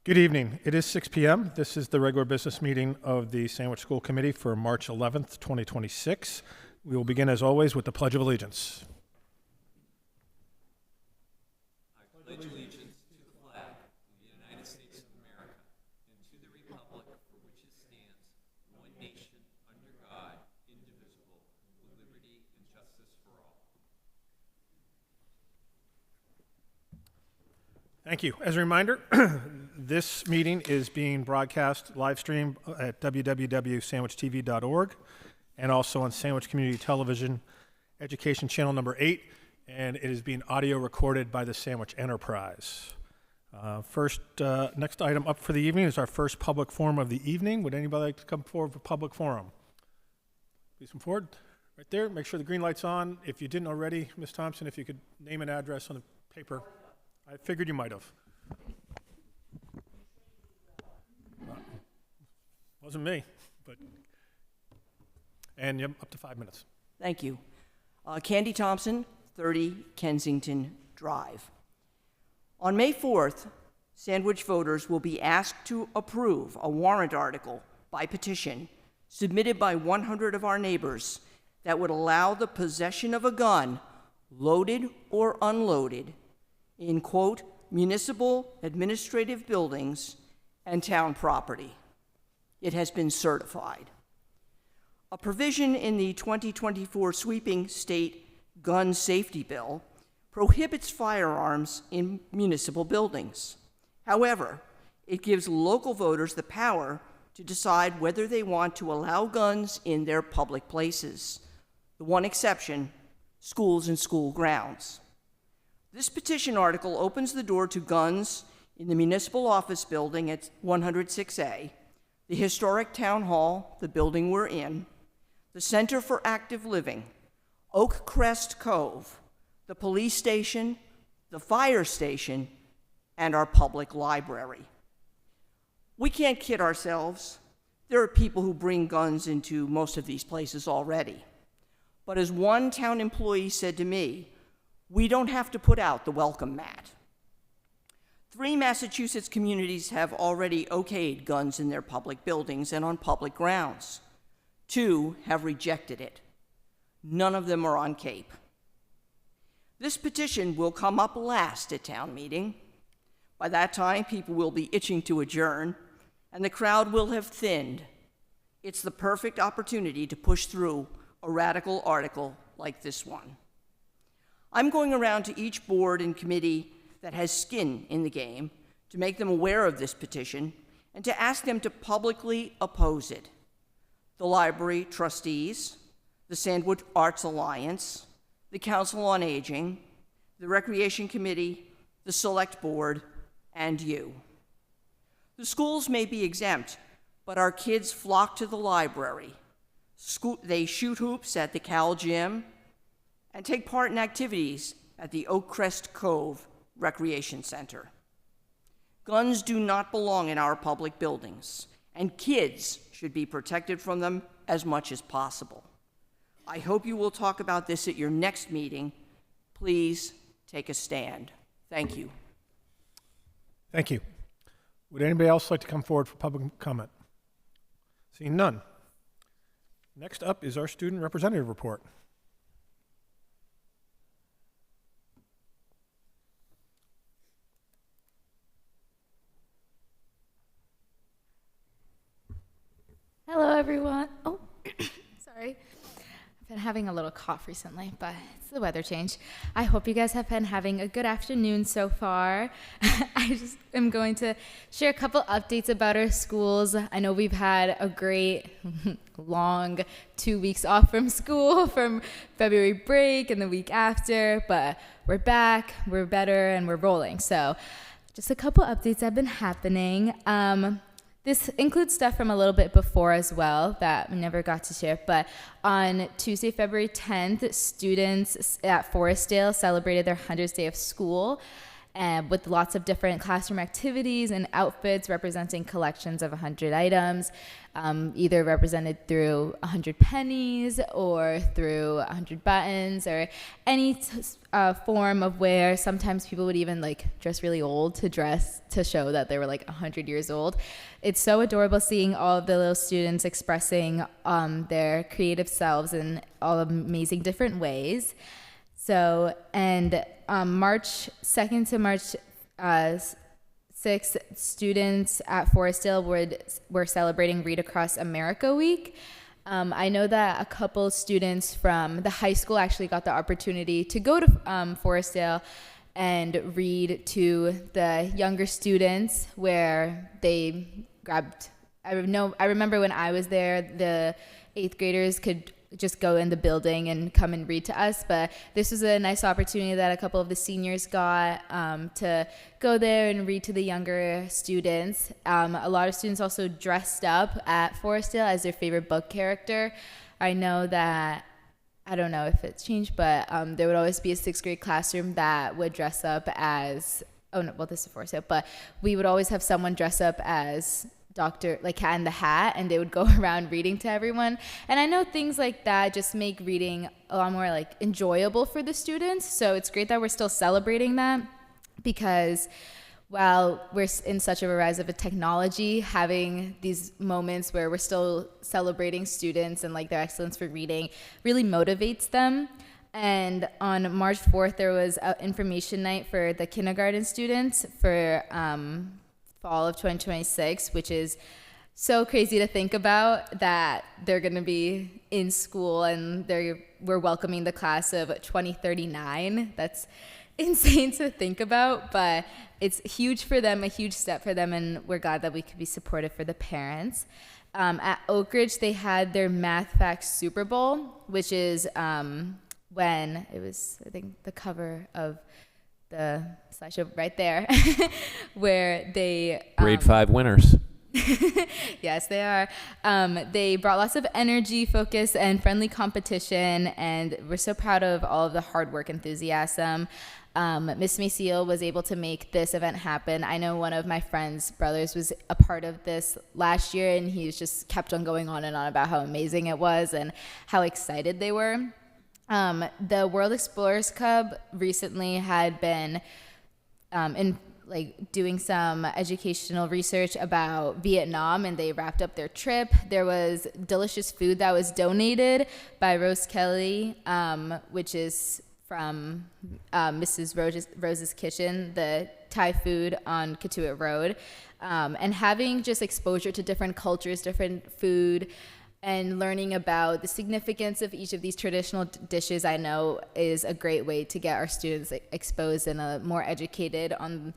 Good evening. It is 6 p.m. This is the regular business meeting of the Sandwich School Committee for March 11th, 2026. We will begin, as always, with the Pledge of Allegiance. I pledge allegiance to the flag of the United States of America and to the republic for which it stands, one nation, under God, indivisible, with liberty and justice for all. Thank you. As a reminder, this meeting is being broadcast live stream at www.sandwichtv.org and also on Sandwich Community Television Education Channel number 8, and it is being audio recorded by the Sandwich Enterprise. Next item up for the evening is our first public forum of the evening. Would anybody like to come forward for public forum? Please come forward. Right there. Make sure the green light's on. If you didn't already, Ms. Thompson, if you could name and address on the paper. I figured you might have. Wasn't me, but. And you have up to 5 minutes. Thank you. Candy Thompson, 30 Kensington Drive. On May 4th, Sandwich voters will be asked to approve a warrant article by petition submitted by 100 of our neighbors that would allow the possession of a gun, loaded or unloaded, in, quote, municipal administrative buildings and town property. It has been certified. A provision in the 2024 sweeping state gun safety bill prohibits firearms in municipal buildings. However, it gives local voters the power to decide whether they want to allow guns in their public places. The one exception, schools and school grounds. This petition article opens the door to guns in the municipal office building at 106A, the historic town hall, the building we're in, the Center for Active Living, Oak Crest Cove, the police station, the fire station, and our public library. We can't kid ourselves. There are people who bring guns into most of these places already. But as one town employee said to me, we don't have to put out the welcome mat. 3 Massachusetts communities have already okayed guns in their public buildings and on public grounds. 2 have rejected it. None of them are on Cape. This petition will come up last at town meeting. By that time, people will be itching to adjourn, and the crowd will have thinned. It's the perfect opportunity to push through a radical article like this one. I'm going around to each board and committee that has skin in the game to make them aware of this petition and to ask them to publicly oppose it. The library trustees, the Sandwich Arts Alliance, the Council on Aging, the Recreation Committee, the Select Board, and you. The schools may be exempt, but our kids flock to the library. They shoot hoops at the Cal Gym and take part in activities at the Oak Crest Cove Recreation Center. Guns do not belong in our public buildings, and kids should be protected from them as much as possible. I hope you will talk about this at your next meeting. Please take a stand. Thank you. Thank you. Would anybody else like to come forward for public comment? Seeing none. Next up is our student representative report. Hello, everyone. Oh, sorry. I've been having a little cough recently, but it's the weather change. I hope you guys have been having a good afternoon so far. I just am going to share a couple updates about our schools. I know we've had a great long 2 weeks off from school from February break and the week after, but we're back, we're better, and we're rolling. So just a couple updates have been happening. This includes stuff from a little bit before as well that we never got to share, but on Tuesday, February 10th, students at Forestdale celebrated their 100th day of school, and with lots of different classroom activities and outfits representing collections of 100 items, either represented through 100 pennies or through 100 buttons or any form of wear. Sometimes people would even like dress really old to show that they were like 100 years old. It's so adorable seeing all of the little students expressing their creative selves in all amazing different ways. So, and March 2nd to March 6th, students at Forestdale were celebrating Read Across America Week. I know that a couple students from the high school actually got the opportunity to go to Forestdale and read to the younger students, where they grabbed, I remember when I was there, the 8th graders could just go in the building and come and read to us, but this was a nice opportunity that a couple of the seniors got to go there and read to the younger students. A lot of students also dressed up at Forestdale as their favorite book character. I know that, I don't know if it's changed, but there would always be a 6th grade classroom that would dress up as, oh no, well, this is Forestdale, but we would always have someone dress up as Cat in the Hat, and they would go around reading to everyone. And I know things like that just make reading a lot more like enjoyable for the students. So it's great that we're still celebrating that, because while we're in such a rise of a technology, having these moments where we're still celebrating students and like their excellence for reading really motivates them. And on March 4th, there was an information night for the kindergarten students for fall of 2026, which is so crazy to think about, that they're going to be in school and we're welcoming the class of 2039. That's insane to think about, but it's huge for them, a huge step for them, and we're glad that we could be supportive for the parents. At Oak Ridge, they had their Math Facts Super Bowl, which is when it was, I think, the cover of the slideshow right there, where they Grade 5 winners. Yes, they are. They brought lots of energy, focus, and friendly competition, and we're so proud of all of the hard work, enthusiasm. Miss Maciel was able to make this event happen. I know one of my friend's brothers was a part of this last year, and he just kept on going on and on about how amazing it was and how excited they were. The World Explorers Club recently had been doing some educational research about Vietnam, and they wrapped up their trip. There was delicious food that was donated by Rose Kelly, which is from Mrs. Rose's Kitchen, the Thai food on Katuitt Road. And having just exposure to different cultures, different food, and learning about the significance of each of these traditional dishes, I know, is a great way to get our students exposed and more educated on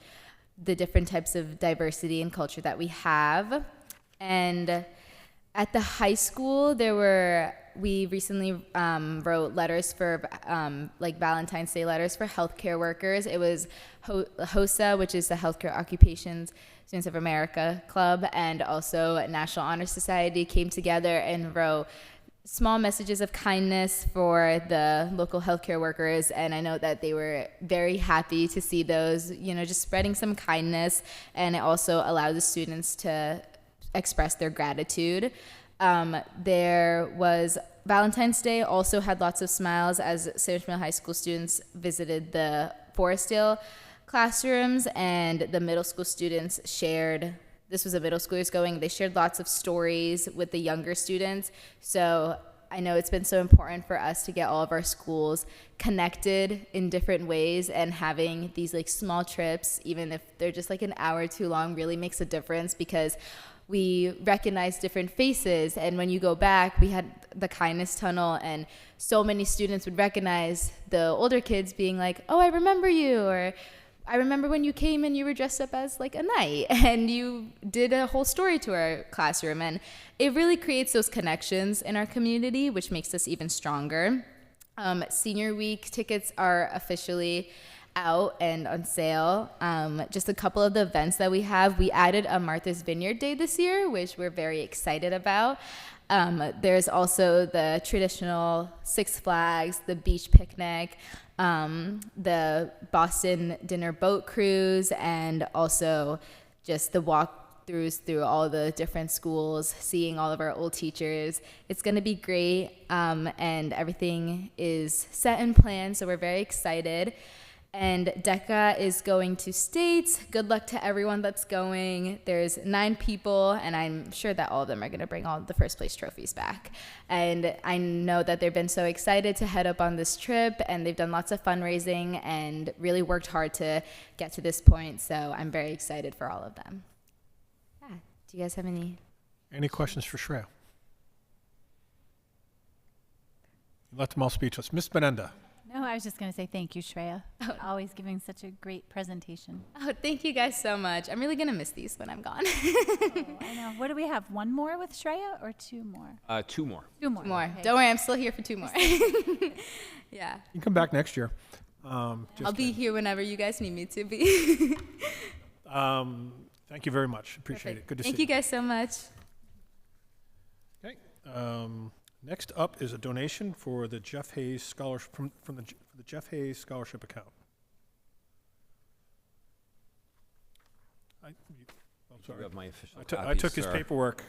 the different types of diversity and culture that we have. And at the high school, we recently wrote letters for Valentine's Day letters for healthcare workers. It was HOSA, which is the Healthcare Occupations Students of America Club, and also National Honor Society came together and wrote small messages of kindness for the local healthcare workers. And I know that they were very happy to see those, just spreading some kindness, and it also allowed the students to express their gratitude. There was Valentine's Day also had lots of smiles as Sandwich Middle High School students visited the Forestdale classrooms, and the middle school students shared, this was a middle schoolers going, they shared lots of stories with the younger students. So I know it's been so important for us to get all of our schools connected in different ways, and having these small trips, even if they're just an hour too long, really makes a difference, because we recognize different faces. And when you go back, we had the kindness tunnel, and so many students would recognize the older kids being like, oh, I remember you, or I remember when you came and you were dressed up as a knight and you did a whole story to our classroom. And it really creates those connections in our community, which makes us even stronger. Senior week tickets are officially out and on sale. Just a couple of the events that we have. We added a Martha's Vineyard Day this year, which we're very excited about. There's also the traditional Six Flags, the beach picnic, the Boston dinner boat cruise, and also just the walkthroughs through all the different schools, seeing all of our old teachers. It's going to be great, and everything is set and planned, so we're very excited. And DECA is going to states. Good luck to everyone that's going. There's 9 people, and I'm sure that all of them are going to bring all the first place trophies back. And I know that they've been so excited to head up on this trip, and they've done lots of fundraising and really worked hard to get to this point. So I'm very excited for all of them. Yeah. Do you guys have any? Any questions for Shreya? You left them all speechless. Ms. Benenda. No, I was just going to say thank you, Shreya. Always giving such a great presentation. Oh, thank you guys so much. I'm really going to miss these when I'm gone. I know. What do we have? 1 more with Shreya or 2 more? 2 more. 2 more. More. Okay. Don't worry, I'm still here for 2 more. Yeah. You can come back next year. I'll be here whenever you guys need me to be. Thank you very much. Appreciate it. Good to see you. Thank you guys so much. Okay. Next up is a donation for the Jeff Hayes scholarship from the Jeff Hayes scholarship account. I'm You have my official I took his sir. paperwork.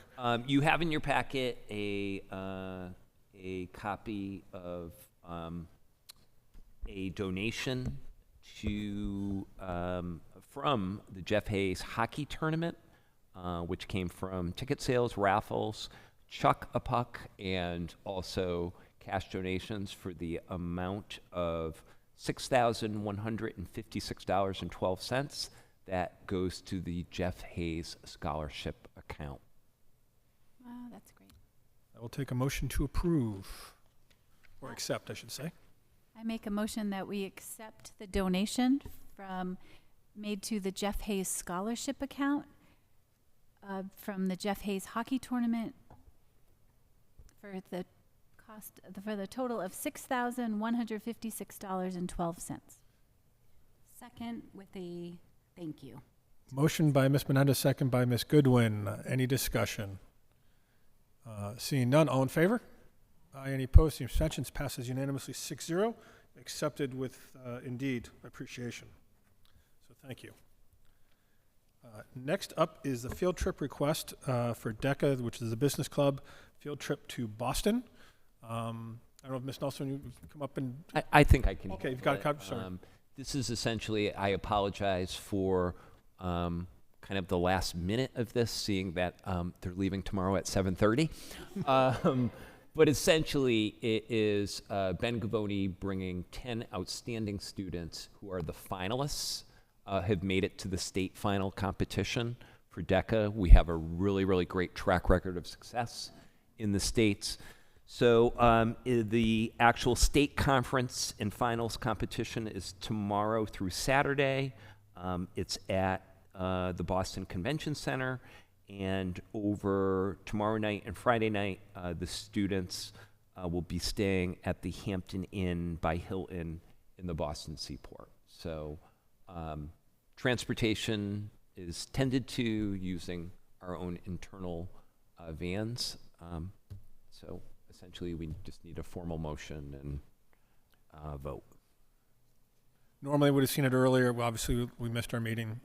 You have in your packet a copy of a donation to from the Jeff Hayes hockey tournament, which came from ticket sales, raffles, Chuck a Puck, and also cash donations for the amount of $6,156.12. That goes to the Jeff Hayes scholarship account. Wow, that's great. I will take a motion to approve, or accept, I should say. I make a motion that we accept the donation made to the Jeff Hayes scholarship account from the Jeff Hayes hockey tournament for the total of $6,156.12. Second with a thank you. Motion by Ms. Menendez, second by Ms. Goodwin. Any discussion? Seeing none, all in favor? Aye. Any opposed? The abstentions passes unanimously 6-0. Accepted with, indeed, appreciation. So thank you. Next up is the field trip request for DECA, which is the business club field trip to Boston. I don't know if Ms. Nelson, you come up and... I think I can. Okay, you've got a copy, sorry. This is essentially, I apologize for kind of the last minute of this, seeing that they're leaving tomorrow at 7:30. But essentially, it is Ben Gavoni bringing 10 outstanding students who are the finalists, have made it to the state final competition for DECA. We have a really, really great track record of success in the states. So the actual state conference and finals competition is tomorrow through Saturday. It's at the Boston Convention Center. And over tomorrow night and Friday night, the students will be staying at the Hampton Inn by Hilton in the Boston Seaport. So transportation is tended to using our own internal vans. So essentially, we just need a formal motion and vote. Normally, we would have seen it earlier. Well, obviously, we missed our meeting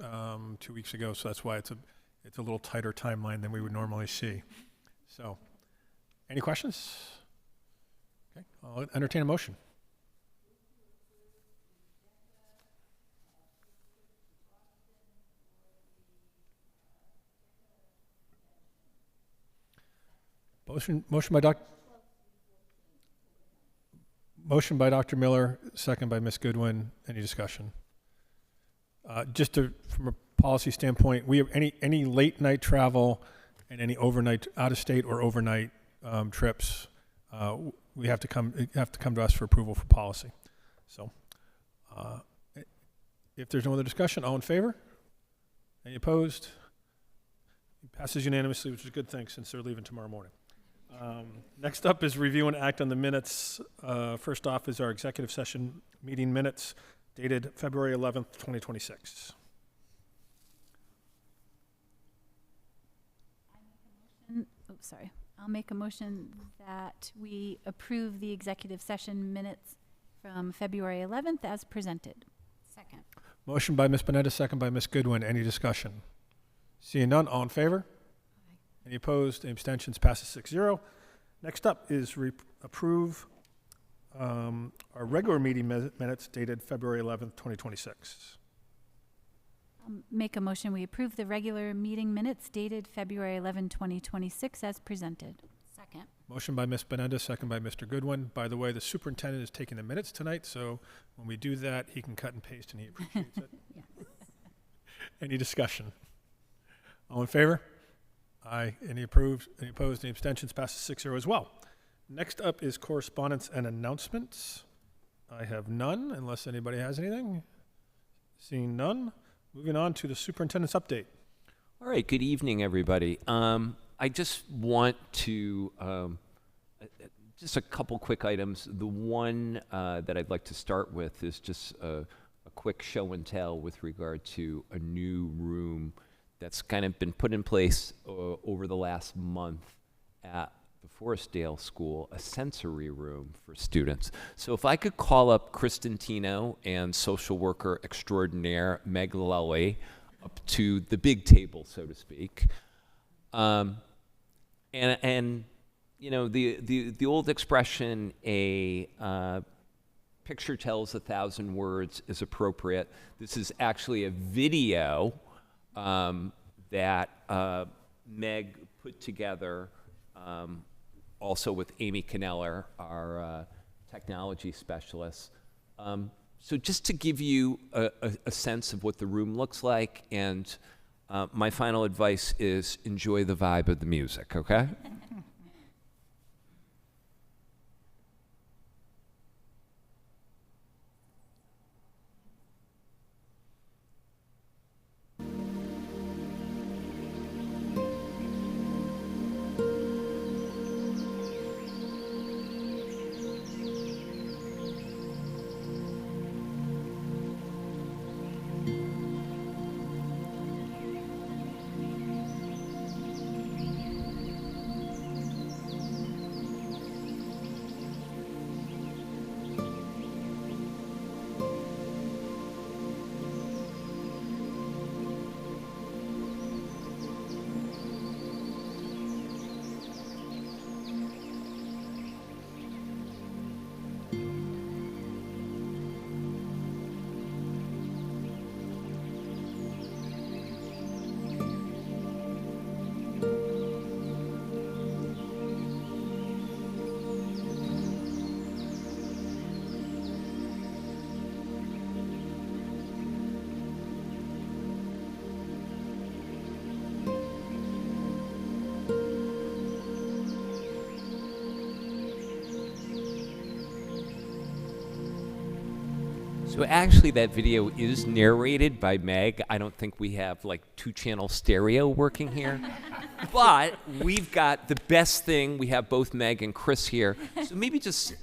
2 weeks ago, so that's why it's a little tighter timeline than we would normally see. So, any questions? Okay, I'll entertain a motion. Motion by Dr. Miller, second by Ms. Goodwin. Any discussion? From a policy standpoint, we have any late night travel and any overnight, out of state or overnight trips, we have to come to us for approval for policy. So, if there's no other discussion, all in favor? Any opposed? It passes unanimously, which is a good thing since they're leaving tomorrow morning. Next up is review and act on the minutes. First off is our executive session meeting minutes dated February 11th, 2026. sorry. I'll make a motion that we approve the executive session minutes from February 11th as presented. Second. Motion by Ms. Benedis, second by Ms. Goodwin. Any discussion? Seeing none, all in favor? Any opposed? Any abstentions? Passes 6-0. Next up is approve our regular meeting minutes dated February 11th, 2026. Make a motion, we approve the regular meeting minutes dated February 11, 2026 as presented. Second. Motion by Ms. Benedis, second by Mr. Goodwin. By the way, the superintendent is taking the minutes tonight, so when we do that, he can cut and paste, and he appreciates it. Any discussion? All in favor? Aye. Any approved? Any opposed? Any abstentions? Passes 6-0 as well. Next up is correspondence and announcements. I have none, unless anybody has anything. Seeing none. Moving on to the superintendent's update. All right, good evening, everybody. I just want to, just a couple quick items. The one that I'd like to start with is just a quick show and tell with regard to a new room that's kind of been put in place over the last month at the Forestdale School, a sensory room for students. So if I could call up Kristen Tino and social worker extraordinaire Meg Lally up to the big table, so to speak. And you know, the old expression, a picture tells 1,000 words, is appropriate. This is actually a video that Meg put together, also with Amy Kneller, our technology specialist. So just to give you a sense of what the room looks like, and my final advice is enjoy the vibe of the music, okay? So actually that video is narrated by Meg. I don't think we have like 2-channel stereo working here. But we've got the best thing. We have both Meg and Chris here. So maybe just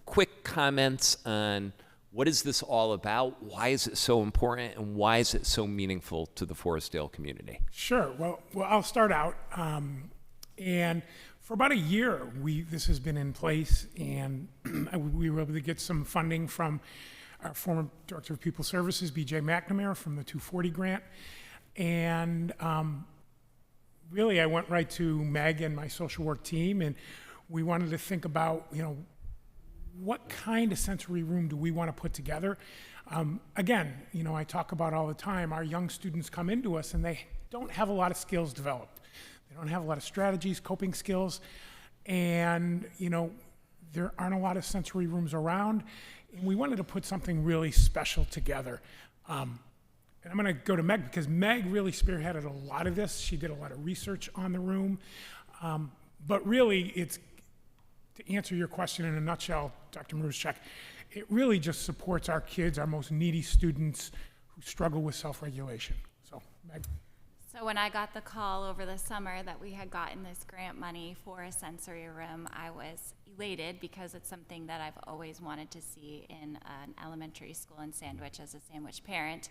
quick comments on what is this all about? Why is it so important? And why is it so meaningful to the Forestdale community? Sure. Well, I'll start out. And for about a year, this has been in place, and we were able to get some funding from our former Director of Pupil Services, B.J. McNamara, from the 240 grant. And really, I went right to Meg and my social work team, and we wanted to think about, you know, what kind of sensory room do we want to put together? Again, you know, I talk about all the time, our young students come into us and they don't have a lot of skills developed. They don't have a lot of strategies, coping skills, and, you know, there aren't a lot of sensory rooms around, and we wanted to put something really special together. And I'm going to go to Meg because Meg really spearheaded a lot of this. She did a lot of research on the room. But really, it's, to answer your question in a nutshell, Dr. Maruschek, it really just supports our kids, our most needy students who struggle with self-regulation. So, Meg. So when I got the call over the summer that we had gotten this grant money for a sensory room, I was elated because it's something that I've always wanted to see in an elementary school in Sandwich as a Sandwich parent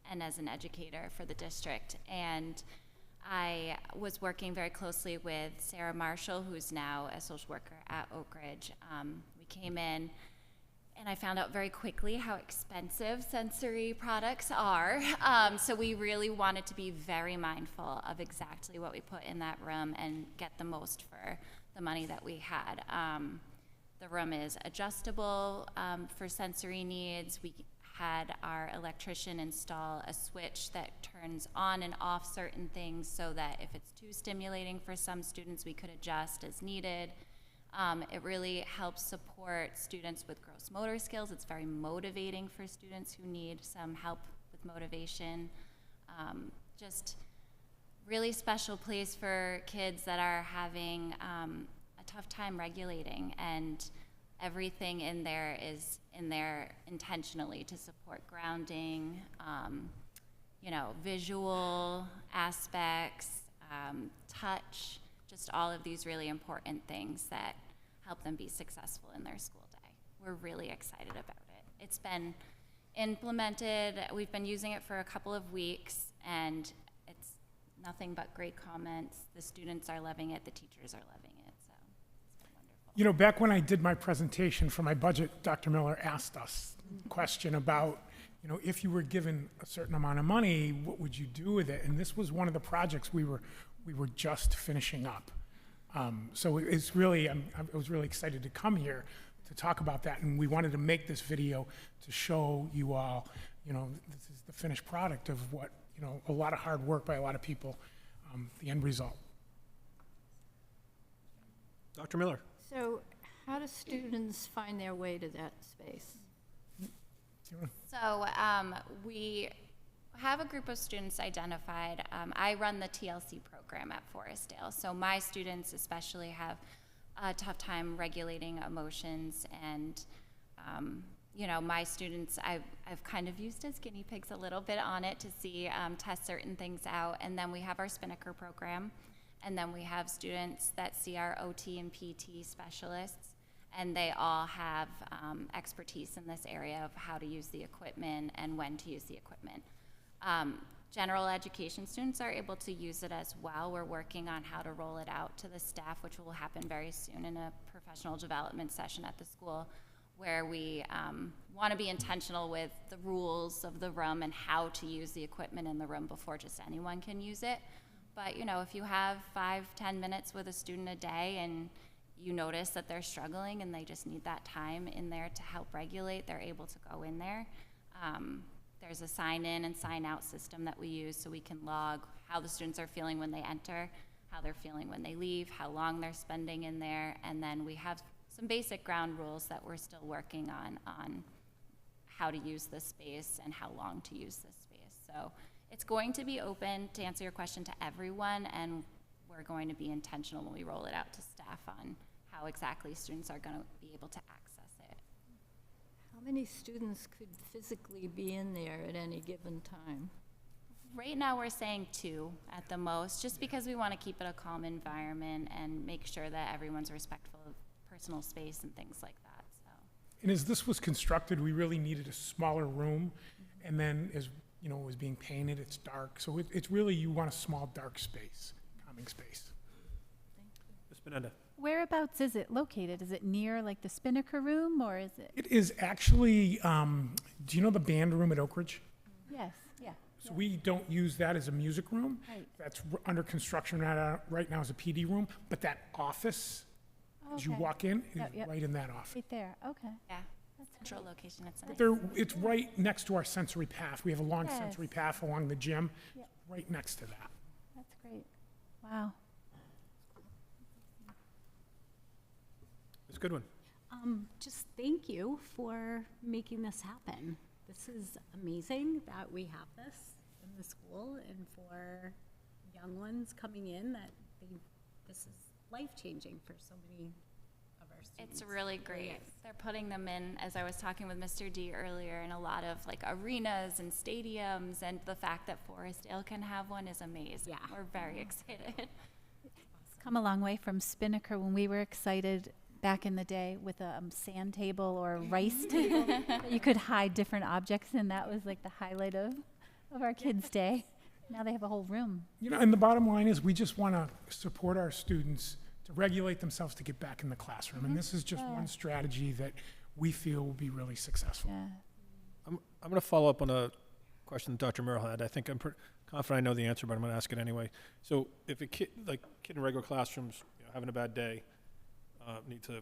and as an educator for the district. And I was working very closely with Sarah Marshall, who's now a social worker at Oak Ridge. We came in, and I found out very quickly how expensive sensory products are. So we really wanted to be very mindful of exactly what we put in that room and get the most for the money that we had. The room is adjustable for sensory needs. We had our electrician install a switch that turns on and off certain things so that if it's too stimulating for some students, we could adjust as needed. It really helps support students with gross motor skills. It's very motivating for students who need some help with motivation. Just really special place for kids that are having a tough time regulating, and everything in there is in there intentionally to support grounding, visual aspects, touch, just all of these really important things that help them be successful in their school day. We're really excited about it. It's been implemented, we've been using it for a couple of weeks, and it's nothing but great comments. The students are loving it, the teachers are loving it, so it's been wonderful. You know, back when I did my presentation for my budget, Dr. Miller asked us a question about, if you were given a certain amount of money, what would you do with it? And this was one of the projects we were just finishing up. So it's really, I was really excited to come here to talk about that, and we wanted to make this video to show you all, this is the finished product of what, a lot of hard work by a lot of people, the end result. Dr. Miller? So how do students find their way to that space? So we have a group of students identified. I run the TLC program at Forestdale, so my students especially have a tough time regulating emotions, and my students I've kind of used as guinea pigs a little bit on it to see test certain things out. And then we have our Spinnaker program, and then we have students that see our OT and PT specialists, and they all have expertise in this area of how to use the equipment and when to use the equipment. General education students are able to use it as well. We're working on how to roll it out to the staff, which will happen very soon in a professional development session at the school, where we want to be intentional with the rules of the room and how to use the equipment in the room before just anyone can use it. But if you have 5-10 minutes with a student a day and you notice that they're struggling and they just need that time in there to help regulate, they're able to go in there. There's a sign in and sign out system that we use so we can log how the students are feeling when they enter, how they're feeling when they leave, how long they're spending in there, and then we have some basic ground rules that we're still working on how to use this space and how long to use this space. So it's going to be open, to answer your question, to everyone, and we're going to be intentional when we roll it out to staff on how exactly students are going to be able to access it. How many students could physically be in there at any given time? Right now we're saying 2 at the most, just because we want to keep it a calm environment and make sure that everyone's respectful of personal space and things like that. So. And as this was constructed, we really needed a smaller room, and then as it was being painted, it's dark. So it's really, you want a small, dark space, calming space. Ms. Benenda? Whereabouts is it located? Is it near like the Spinnaker room, or is it? It is actually, do you know the band room at Oak Ridge? Yes, yeah. So we don't use that as a music room. Right. That's under construction right now as a PD room, but that office, as you Okay. walk in, is Yep, yep. right in that office. Right there, okay. Yeah, central location, it's nice. It's right next to our sensory path. We have a long Yes. sensory path along the gym, Yep. right next to that. That's great. Wow. Ms. Goodwin? Just thank you for making this happen. This is amazing that we have this in the school, and for young ones coming in this is life-changing for so many of our students. It's really great. is. They're putting them in, as I was talking with Mr. D earlier, in a lot of like arenas and stadiums, and the fact that Forestdale can have one is amazing. Yeah. We're very excited. Come a long way from Spinnaker when we were excited back in the day with a sand table or a rice table that you could hide different objects in. That was like the highlight of our kids' day. Now they have a whole room. And the bottom line is, we just want to support our students to regulate themselves to get back in the classroom. And this is just one strategy that we feel will be really successful. Yeah. I'm going to follow up on a question that Dr. Merrill had. I think I'm pretty confident I know the answer, but I'm going to ask it anyway. So if a kid in regular classrooms, having a bad day, needs a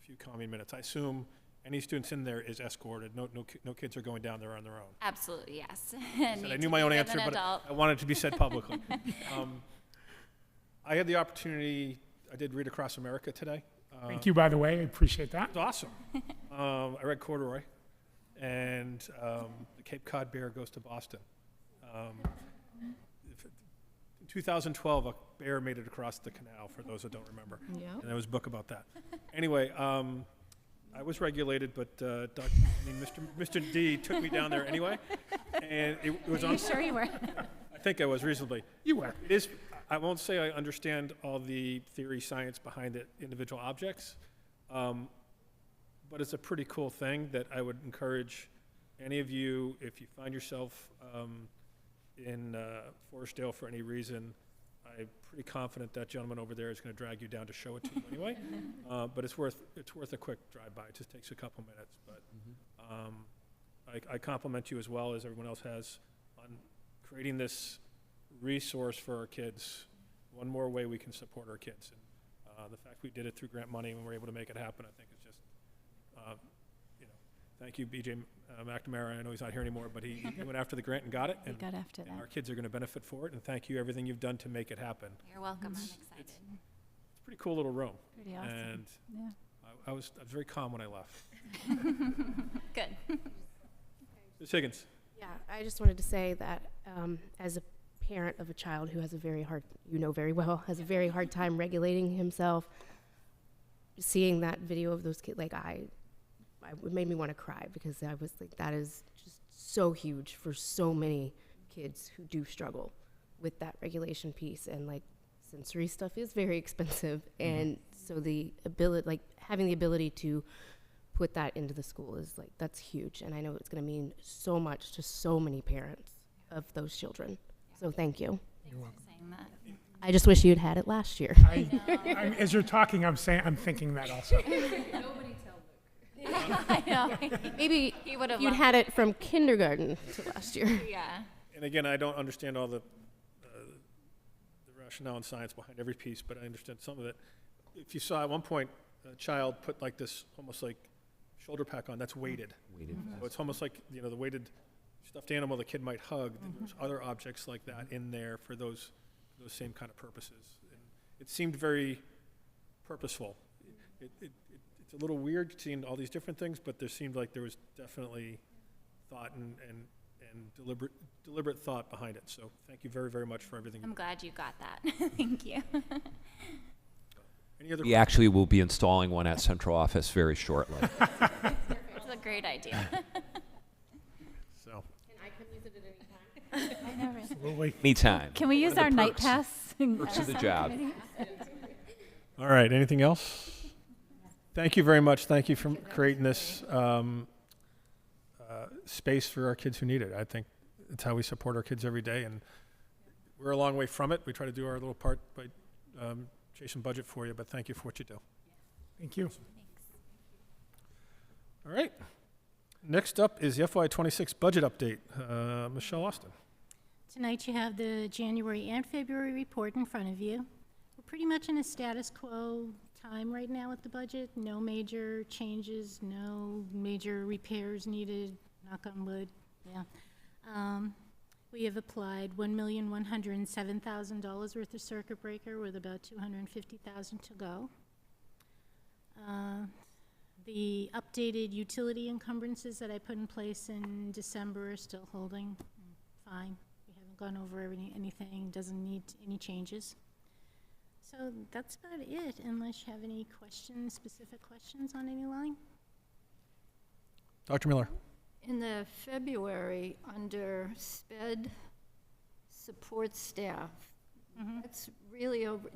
few calming minutes, I assume any students in there is escorted. No kids are going down there on their own. Absolutely, yes. I knew my own answer, but I wanted it to be said publicly. I had the opportunity, I did Read Across America today. Thank you, by the way. I appreciate that. It was awesome. I read Corduroy, and the Cape Cod Bear Goes to Boston. In 2012, a bear made it across the canal, for those that don't remember. Yeah. And there was a book about that. Anyway, I was regulated, but Mr. D took me down there anyway. And it was on. Sure you were. I think I was reasonably. You were. It is. I won't say I understand all the theory science behind the individual objects, but it's a pretty cool thing that I would encourage any of you, if you find yourself in Forestdale for any reason, I'm pretty confident that gentleman over there is going to drag you down to show it to you anyway. But it's worth a quick drive-by. It just takes a couple minutes. But I compliment you as well as everyone else has on creating this resource for our kids. One more way we can support our kids. And the fact we did it through grant money and we're able to make it happen, I think is just, thank you, BJ McNamara. I know he's not here anymore, but he went after the grant and got it. He got after And that. our kids are going to benefit for it. And thank you, everything you've done to make it happen. You're welcome, I'm excited. It's a pretty cool little room. Pretty awesome. And Yeah. I was very calm when I left. Good. Ms. Higgins. Yeah, I just wanted to say that as a parent of a child who has a very hard, very well, has a very hard time regulating himself, seeing that video of those kids, it made me want to cry, because I was like, that is just so huge for so many kids who do struggle with that regulation piece. And sensory stuff is very expensive. And so having the ability to put that into the school is that's huge. And I know it's going to mean so much to so many parents of those children. So thank you. Thanks for saying that. I just wish you'd had it last year. As you're talking, I'm thinking that also. I know. Maybe He would have you'd had it from kindergarten to last year. Yeah. And again, I don't understand all the rationale and science behind every piece, but I understand some of it. If you saw at one point a child put this almost like shoulder pack on, that's weighted. So it's almost like the weighted stuffed animal the kid might hug. There's other objects like that in there for those same kind of purposes. And it seemed very purposeful. It's a little weird seeing all these different things, but there seemed like there was definitely thought and deliberate thought behind it. So thank you very, very much for everything. I'm glad you got that. Thank you. Any other We actually will be installing one at central office very shortly. It's a great idea. So And I can use it at any time. I know, right? Absolutely. Anytime. Can we use One our of the night perks. pass? Perks of the job. all right, anything else? Thank you very much. Thank you for creating this space for our kids who need it. I think it's how we support our kids every day, and we're a long way from it. We try to do our little part by chasing budget for you, but thank you for what you do. Thank you. All right. Next up is the FY26 budget update. Michelle Austin. Tonight you have the January and February report in front of you. We're pretty much in a status quo time right now with the budget. No major changes, no major repairs needed, knock on wood, yeah. We have applied $1,107,000 worth of circuit breaker with about $250,000 to go. The updated utility encumbrances that I put in place in December are still holding fine. We haven't gone over anything, doesn't need any changes. So that's about it, unless you have any questions, specific questions on any line. Dr. Miller. In the February, under SPED support staff, that's really over,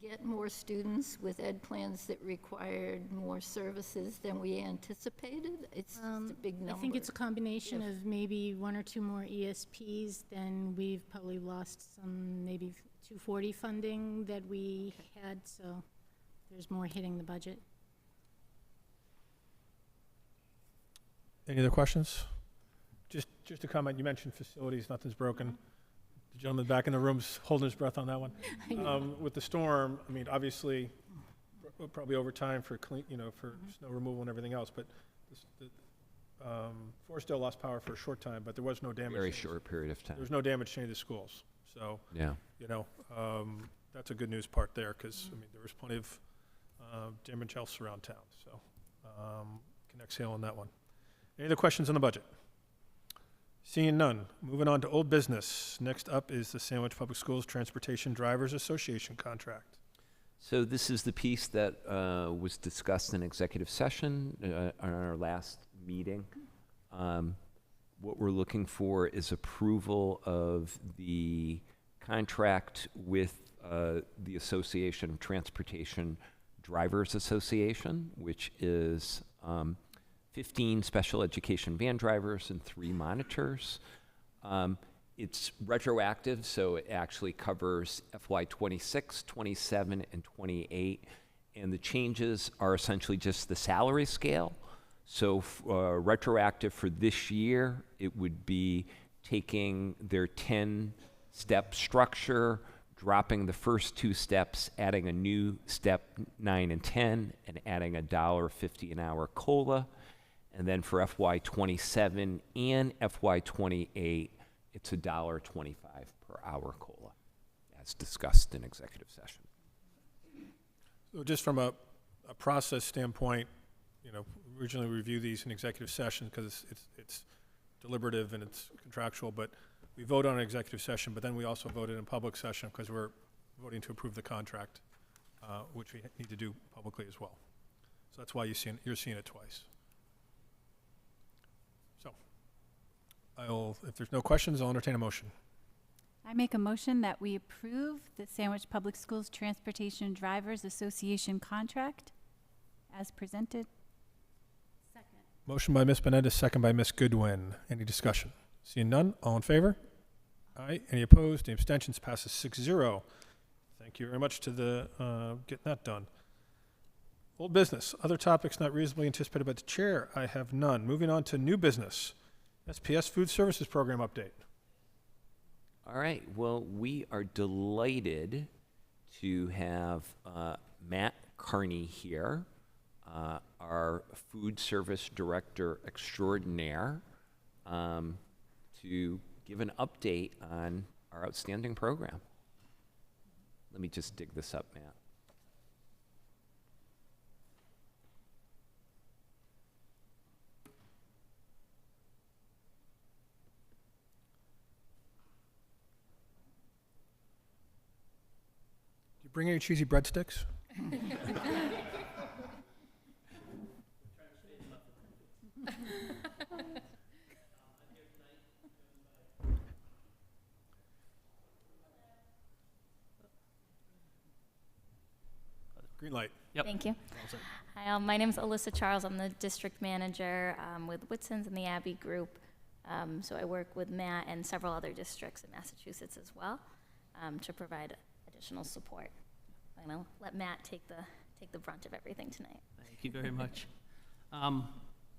get more students with ed plans that required more services than we anticipated? It's just a big number. I think it's a combination of maybe 1 or 2 more ESPs, then we've probably lost some, maybe 240 funding that we had, so there's more hitting the budget. Any other questions? Just a comment, you mentioned facilities, nothing's broken. The gentleman back in the room's holding his breath on that one. With the storm, I mean, obviously, probably over time for clean, for snow removal and everything else, but Forestdale lost power for a short time, but there was no damage. Very short period of time. There was no damage to any of the schools. So, Yeah. that's a good news part there, because, I mean, there was plenty of damage else around town, so can exhale on that one. Any other questions on the budget? Seeing none, moving on to old business. Next up is the Sandwich Public Schools Transportation Drivers Association contract. So this is the piece that was discussed in executive session on our last meeting. What we're looking for is approval of the contract with the Association of Transportation Drivers Association, which is 15 special education van drivers and 3 monitors. It's retroactive, so it actually covers FY 26, 27, and 28. And the changes are essentially just the salary scale. So retroactive for this year, it would be taking their 10-step structure, dropping the first 2 steps, adding a new step 9 and 10, and adding a $1.50 an hour COLA. And then for FY 27 and FY 28, it's $1.25 per hour COLA, as discussed in executive session. So just from a process standpoint, originally we review these in executive session because it's deliberative and it's contractual, but we vote on an executive session, but then we also voted in public session because we're voting to approve the contract, which we need to do publicly as well. So that's why you're seeing it twice. So if there's no questions, I'll entertain a motion. I make a motion that we approve the Sandwich Public Schools Transportation Drivers Association contract as presented. Second. Motion by Ms. Benetis, second by Ms. Goodwin. Any discussion? Seeing none, all in favor? Aye. Any opposed? Any abstentions? Passes 6-0. Thank you very much to the getting that done. Old business. Other topics not reasonably anticipated by the chair. I have none. Moving on to new business. SPS Food Services Program update. All right. Well, we are delighted to have Matt Carney here, our food service director extraordinaire, to give an update on our outstanding program. Let me just dig this up, Matt. Bring any cheesy breadsticks? Green light. Yep. Thank you. Hi, my name is Alyssa Charles. I'm the district manager with Whitson's and the Abbey Group. So I work with Matt and several other districts in Massachusetts as well to provide additional support. I'm going to let Matt take the brunt of everything tonight. Thank you very much.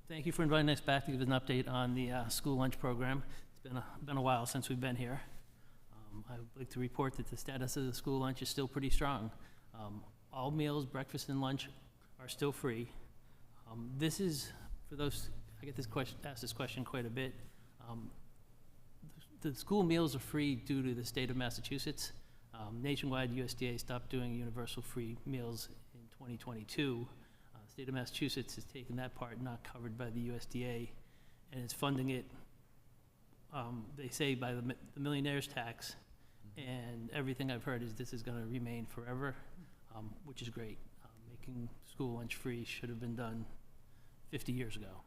Thank you for inviting us back to give us an update on the school lunch program. It's been a while since we've been here. I would like to report that the status of the school lunch is still pretty strong. All meals, breakfast and lunch, are still free. This is, for those, I get asked this question quite a bit. The school meals are free due to the state of Massachusetts. Nationwide, USDA stopped doing universal free meals in 2022. The state of Massachusetts has taken that part not covered by the USDA and is funding it, they say, by the millionaire's tax. And everything I've heard is this is going to remain forever, which is great. Making school lunch free should have been done 50 years ago.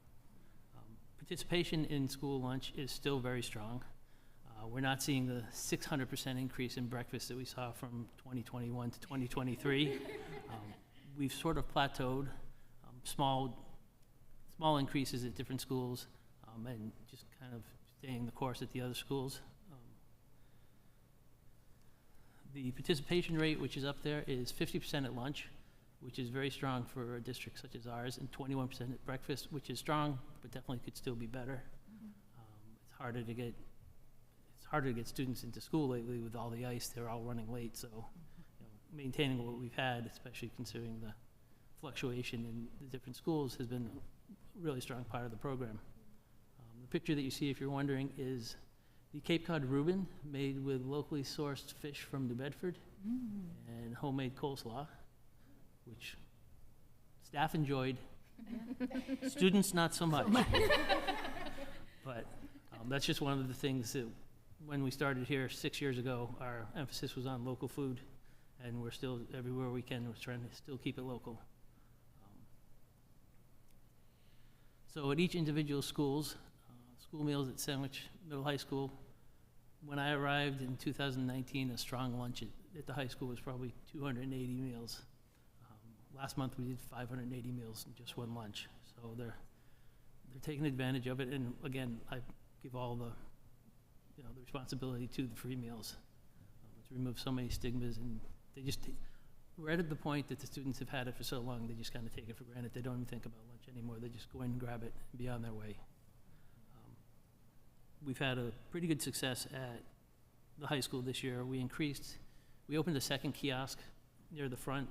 Participation in school lunch is still very strong. We're not seeing the 600% increase in breakfast that we saw from 2021 to 2023. We've sort of plateaued, small increases at different schools, and just kind of staying the course at the other schools. The participation rate, which is up there, is 50% at lunch, which is very strong for a district such as ours, and 21% at breakfast, which is strong, but definitely could still be better. It's harder to get students into school lately with all the ice. They're all running late, so maintaining what we've had, especially considering the fluctuation in the different schools, has been a really strong part of the program. The picture that you see, if you're wondering, is the Cape Cod Reuben, made with locally sourced fish from New Bedford and homemade coleslaw, which staff enjoyed. Students, not so much. But that's just one of the things that, when we started here 6 years ago, our emphasis was on local food, and we're still, everywhere we can, we're trying to still keep it local. So at each individual schools, school meals at Sandwich Middle High School, when I arrived in 2019, a strong lunch at the high school was probably 280 meals. Last month we did 580 meals in just one lunch. So they're taking advantage of it, and again, I give all the the responsibility to the free meals to remove so many stigmas, and we're at the point that the students have had it for so long, they just kind of take it for granted. They don't even think about lunch anymore. They just go in and grab it and be on their way. We've had a pretty good success at the high school this year. We opened a second kiosk near the front.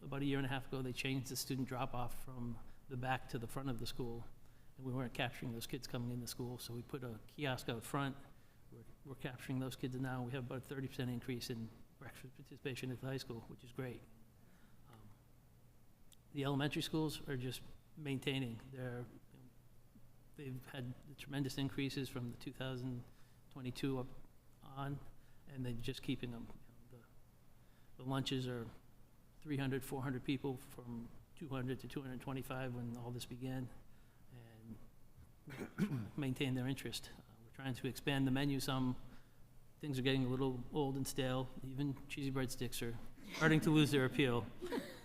About a year and a half ago, they changed the student drop-off from the back to the front of the school, and we weren't capturing those kids coming into school, so we put a kiosk out front. We're capturing those kids, and now we have about a 30% increase in breakfast participation at the high school, which is great. The elementary schools are just maintaining they've had tremendous increases from the 2022 up on, and they're just keeping them. The lunches are 300, 400 people from 200 to 225 when all this began, and maintain their interest. We're trying to expand the menu some. Things are getting a little old and stale. Even cheesy breadsticks are starting to lose their appeal.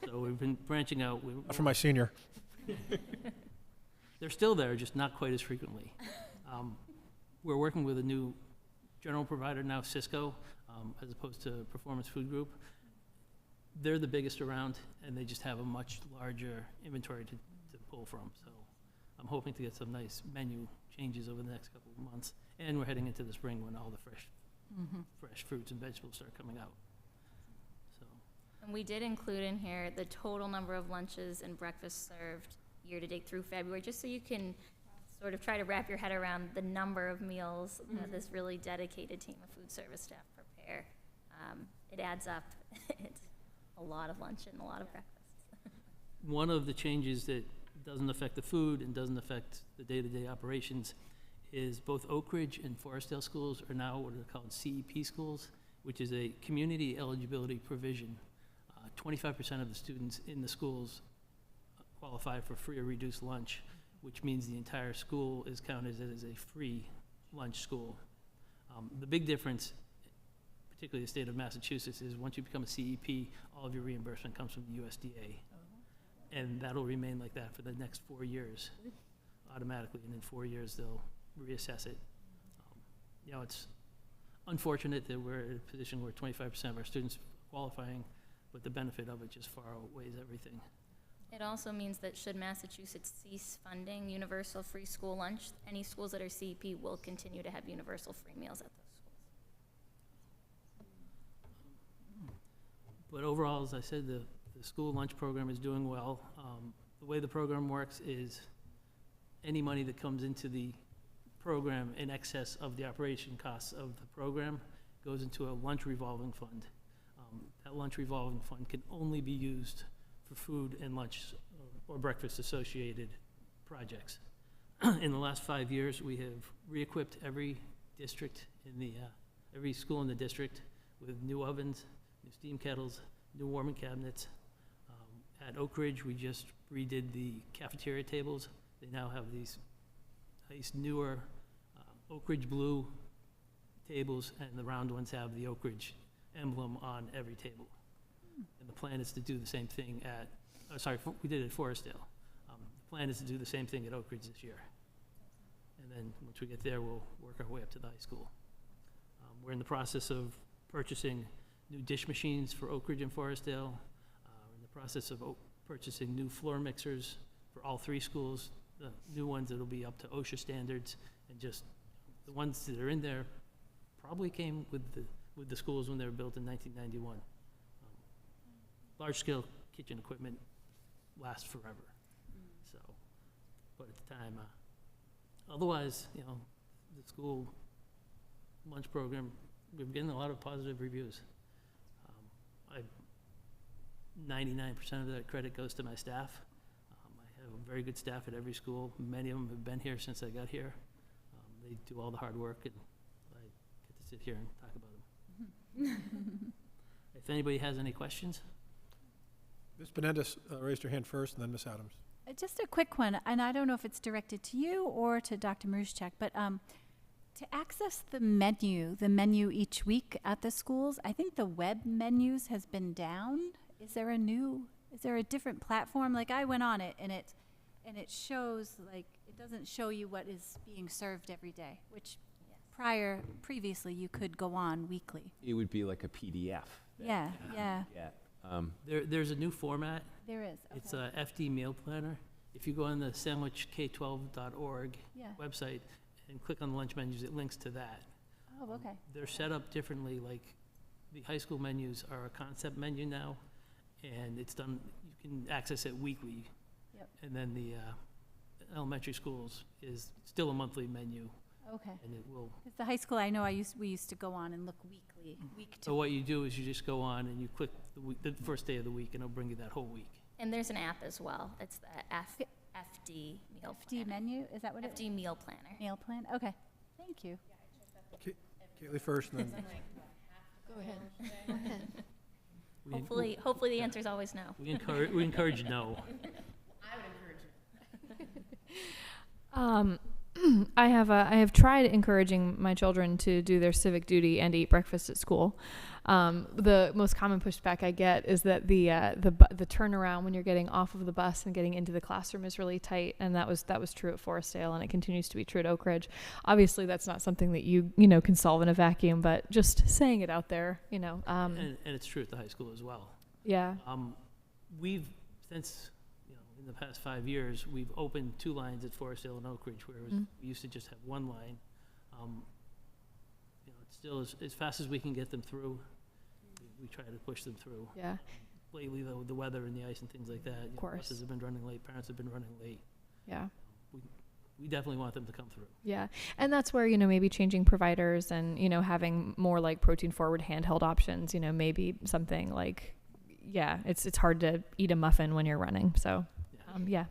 So we've been branching out. For my senior. They're still there, just not quite as frequently. We're working with a new general provider now, Cisco, as opposed to Performance Food Group. They're the biggest around, and they just have a much larger inventory to pull from. So I'm hoping to get some nice menu changes over the next couple of months. And we're heading into the spring when all the fresh fruits and vegetables start coming out. So. And we did include in here the total number of lunches and breakfasts served year-to-date through February, just so you can sort of try to wrap your head around the number of meals that this really dedicated team of food service staff prepare. It adds up. It's a lot of lunch and a lot of breakfast. One of the changes that doesn't affect the food and doesn't affect the day-to-day operations is both Oak Ridge and Forestdale schools are now what are called CEP schools, which is a community eligibility provision. 25% of the students in the schools qualify for free or reduced lunch, which means the entire school is counted as a free lunch school. The big difference, particularly the state of Massachusetts, is once you become a CEP, all of your reimbursement comes from the USDA. And that'll remain like that for the next 4 years automatically, and in 4 years they'll reassess it. It's unfortunate that we're in a position where 25% of our students are qualifying, but the benefit of it just far outweighs everything. It also means that should Massachusetts cease funding universal free school lunch, any schools that are CEP will continue to have universal free meals at those schools. But overall, as I said, the school lunch program is doing well. The way the program works is any money that comes into the program in excess of the operation costs of the program goes into a lunch revolving fund. That lunch revolving fund can only be used for food and lunch or breakfast associated projects. In the last 5 years, we have re-equipped every district every school in the district with new ovens, new steam kettles, new warming cabinets. At Oak Ridge, we just redid the cafeteria tables. They now have these nice newer Oak Ridge blue tables, and the round ones have the Oak Ridge emblem on every table. And the plan is to do the same thing at, we did it at Forestdale. The plan is to do the same thing at Oak Ridge this year. And then, once we get there, we'll work our way up to the high school. We're in the process of purchasing new dish machines for Oak Ridge and Forestdale. We're in the process of purchasing new floor mixers for all 3 schools, the new ones that'll be up to OSHA standards, and just the ones that are in there probably came with the schools when they were built in 1991. Large-scale kitchen equipment lasts forever. So, but at the time, otherwise, you know, the school lunch program, we're getting a lot of positive reviews. 99% of that credit goes to my staff. I have a very good staff at every school. Many of them have been here since I got here. They do all the hard work, and I get to sit here and talk about them. If anybody has any questions? Ms. Menendez raised her hand first, and then Ms. Adams. Just a quick one, and I don't know if it's directed to you or to Dr. Maruschek, but to access the menu each week at the schools, I think the web menus has been down. Is there a different platform? Like, I went on it, and it shows, like, it doesn't show you what is being served every day, which previously you could go on weekly. It would be like a PDF. Yeah. There's a new format. There is. Okay. It's a FD meal planner. If you go on the sandwichk12.org website and click on the lunch menus, it links to that. Oh, okay. They're set up differently. Like, the high school menus are a concept menu now, and it's done, you can access it weekly. Yep. And then the elementary schools is still a monthly menu. Okay. And it will. Because the high school, I know we used to go on and look weekly, week to So what you do is you just go on and you click the first day of the week, and it'll bring you that whole week. And there's an app as well. It's the FD Meal FD Planner. menu, is that what it is? FD Meal Planner. Meal plan, okay, thank you. Kaylee first, and then Go ahead. Hopefully the answer is always no. We encourage no. I have tried encouraging my children to do their civic duty and eat breakfast at school. The most common pushback I get is that the turnaround when you're getting off of the bus and getting into the classroom is really tight, and that was true at Forestdale, and it continues to be true at Oak Ridge. Obviously, that's not something that you can solve in a vacuum, but just saying it out there, And it's true at the high school as well. Yeah. We've, since, in the past 5 years, we've opened 2 lines at Forestdale and Oak Ridge, whereas we used to just have 1 line. It's still as fast as we can get them through, we try to push them through. Yeah. Lately, though, the weather and the ice and things like that, Of course. buses have been running late, parents have been running late. Yeah. We definitely want them to come through. Yeah. And that's where, maybe changing providers and, having more like protein forward handheld options, maybe something like, it's hard to eat a muffin when you're running. So,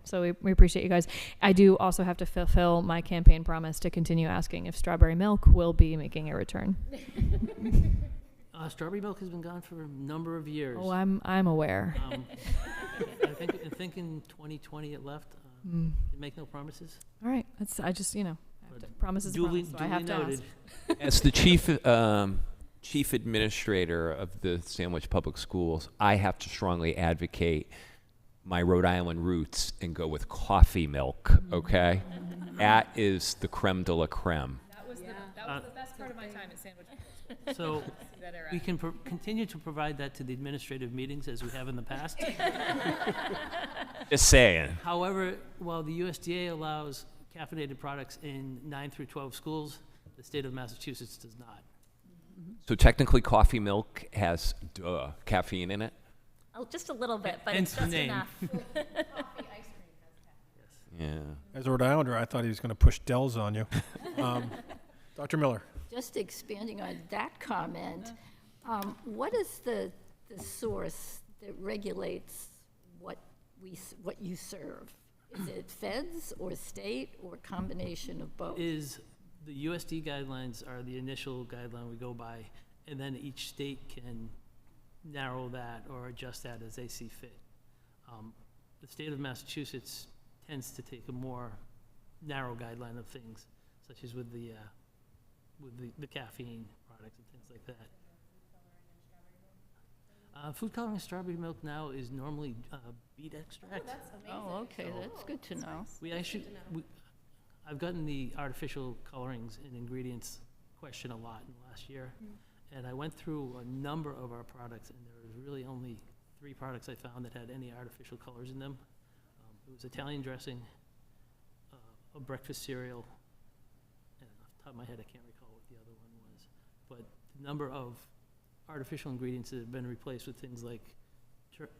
so we appreciate you guys. I do also have to fulfill my campaign promise to continue asking if strawberry milk will be making a return. Strawberry milk has been gone for a number of years. Oh, I'm aware. I think in 2020 it left. Make no promises. All right. Promises are promises, so I have to noted. ask. As the chief administrator of the Sandwich Public Schools, I have to strongly advocate my Rhode Island roots and go with coffee milk, okay? That is the creme de la creme. That was the best part of my time at Sandwich. So we can continue to provide that to the administrative meetings as we have in the past. Just saying. However, while the USDA allows caffeinated products in 9 through 12 schools, the state of Massachusetts does not. So technically coffee milk has caffeine in it? Oh, just a little bit, but Hence it's the just name. enough. Yeah. as a Rhode Islander, I thought he was going to push Dells on you. Dr. Miller. Just expanding on that comment, what is the source that regulates what you serve? Is it feds or state or combination of both? The USD guidelines are the initial guideline we go by, and then each state can narrow that or adjust that as they see fit. The state of Massachusetts tends to take a more narrow guideline of things, such as with the with the caffeine products and things like that. Food coloring and strawberry milk now is normally beet extract. Oh, okay, that's good to know. We actually, I've gotten the artificial colorings and ingredients question a lot in the last year. And I went through a number of our products, and there was really only 3 products I found that had any artificial colors in them. It was Italian dressing, a breakfast cereal, and off the top of my head, I can't recall what the other one was. But the number of artificial ingredients that have been replaced with things like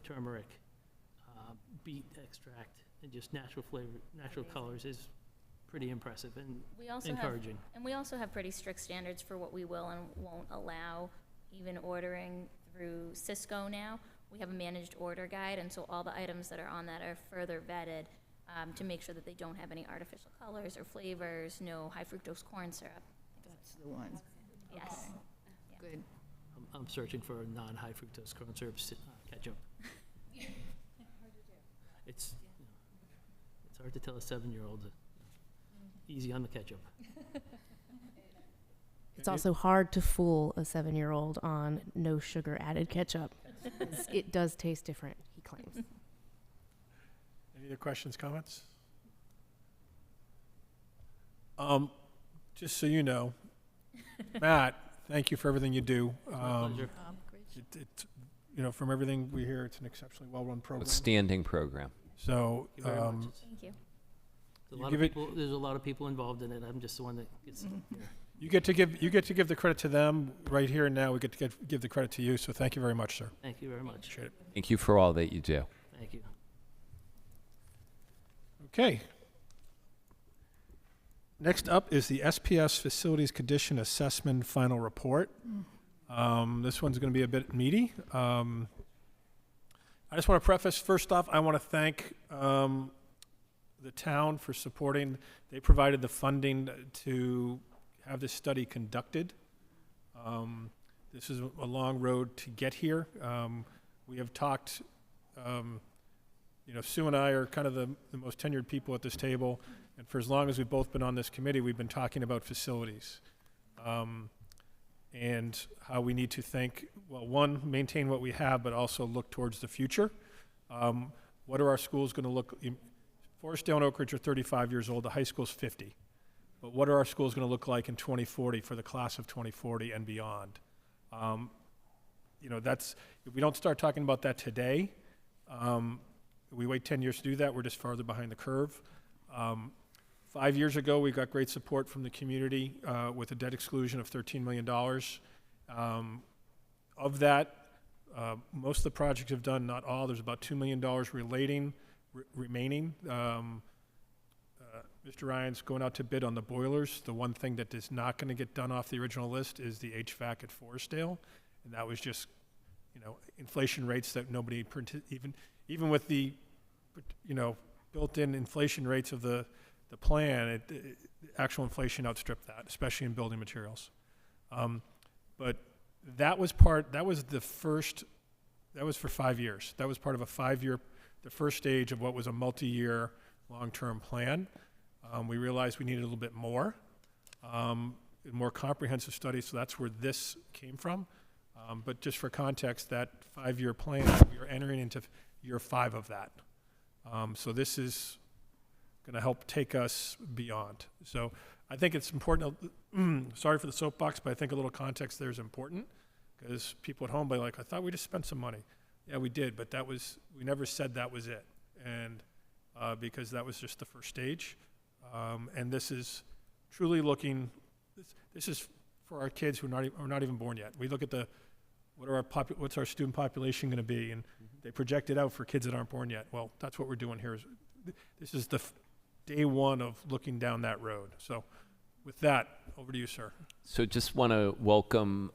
turmeric, beet extract, and just natural flavor, natural colors is pretty impressive and We also encouraging. we also have pretty strict standards for what we will and won't allow, even ordering through Cisco now. We have a managed order guide, and so all the items that are on that are further vetted to make sure that they don't have any artificial colors or flavors, no high fructose corn syrup. That's the one. Yes. Good. I'm searching for a non-high fructose corn syrup ketchup. It's, it's hard to tell a 7-year-old easy on the ketchup. It's also hard to fool a 7-year-old on no sugar added ketchup. It does taste different, he claims. Any other questions, comments? Just so you know, Matt, thank you for everything you do. Pleasure. From everything we hear, it's an exceptionally well-run program. Outstanding program. So, Thank you very much. Thank you. There's a lot of people involved in it. I'm just the one that gets here. you get to give the credit to them right here and now. We get to give the credit to you. So thank you very much, sir. Thank you very much. Appreciate it. Thank you for all that you do. Thank you. Okay. Next up is the SPS Facilities Condition Assessment Final Report. This one's going to be a bit meaty. I just want to preface, first off, I want to thank the town for supporting. They provided the funding to have this study conducted. This is a long road to get here. We have talked, Sue and I are kind of the most tenured people at this table, and for as long as we've both been on this committee, we've been talking about facilities. And how we need to think, well, one, maintain what we have, but also look towards the future. What are our schools going to look? Forestdale and Oak Ridge are 35 years old. The high school's 50. But what are our schools going to look like in 2040 for the class of 2040 and beyond? That's, if we don't start talking about that today, we wait 10 years to do that, we're just farther behind the curve. 5 years ago, we got great support from the community with a debt exclusion of $13 million. Of that, most of the projects have done, not all. There's about $2 million remaining. Mr. Ryan's going out to bid on the boilers. The one thing that is not going to get done off the original list is the HVAC at Forestdale, and that was just, inflation rates that nobody even with the, built-in inflation rates of the plan, actual inflation outstripped that, especially in building materials. But that was for 5 years. That was part of a 5-year, the first stage of what was a multi-year long-term plan. We realized we needed a little bit more comprehensive study, so that's where this came from. But just for context, that 5-year plan, we are entering into year 5 of that. So this is going to help take us beyond. So I think it's important, sorry for the soapbox, but I think a little context there is important, because people at home be like, I thought we just spent some money. Yeah, we did, but we never said that was it. And because that was just the first stage. And this is truly looking, this is for our kids who are not even born yet. We look at what's our student population going to be, and they project it out for kids that aren't born yet. Well, that's what we're doing here. This is the day one of looking down that road. So with that, over to you, sir. So just want to welcome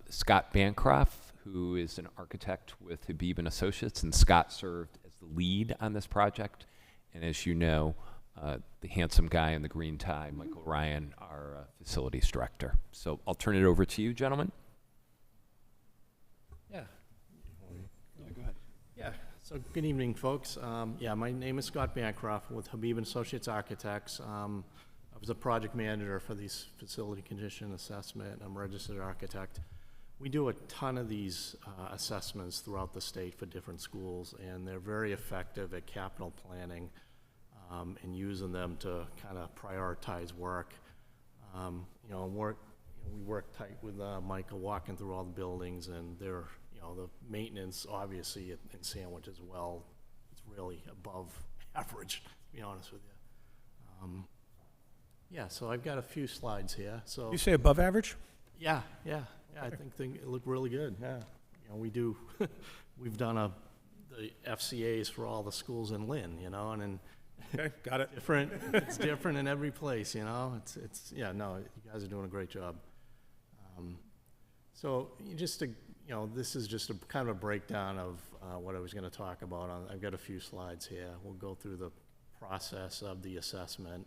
Scott Bancroft, who is an architect with Habib and Associates, and Scott served as the lead on this project. And as you know, the handsome guy in the green tie, Michael Ryan, our facilities director. So I'll turn it over to you, gentlemen. Yeah. Go ahead. Yeah. So good evening, folks. My name is Scott Bancroft with Habib and Associates Architects. was a project manager for these facility condition assessment. I'm a registered architect. We do a ton of these assessments throughout the state for different schools, and they're very effective at capital planning and using them to kind of prioritize work. You know, we work tight with Michael, walking through all the buildings, and they're, you know, the maintenance, obviously, in Sandwich as well, it's really above average, to be honest with you. Yeah, so I've got a few slides here. So You say above average? yeah, I think they look really good, yeah. You know, we do, we've done the FCAs for all the schools in Lynn, you know, and Okay, got it. different, it's different in every place, you know, yeah, no, you guys are doing a great job. So just to, you know, this is just a kind of a breakdown of what I was gonna talk about. I've got a few slides here. We'll go through the process of the assessment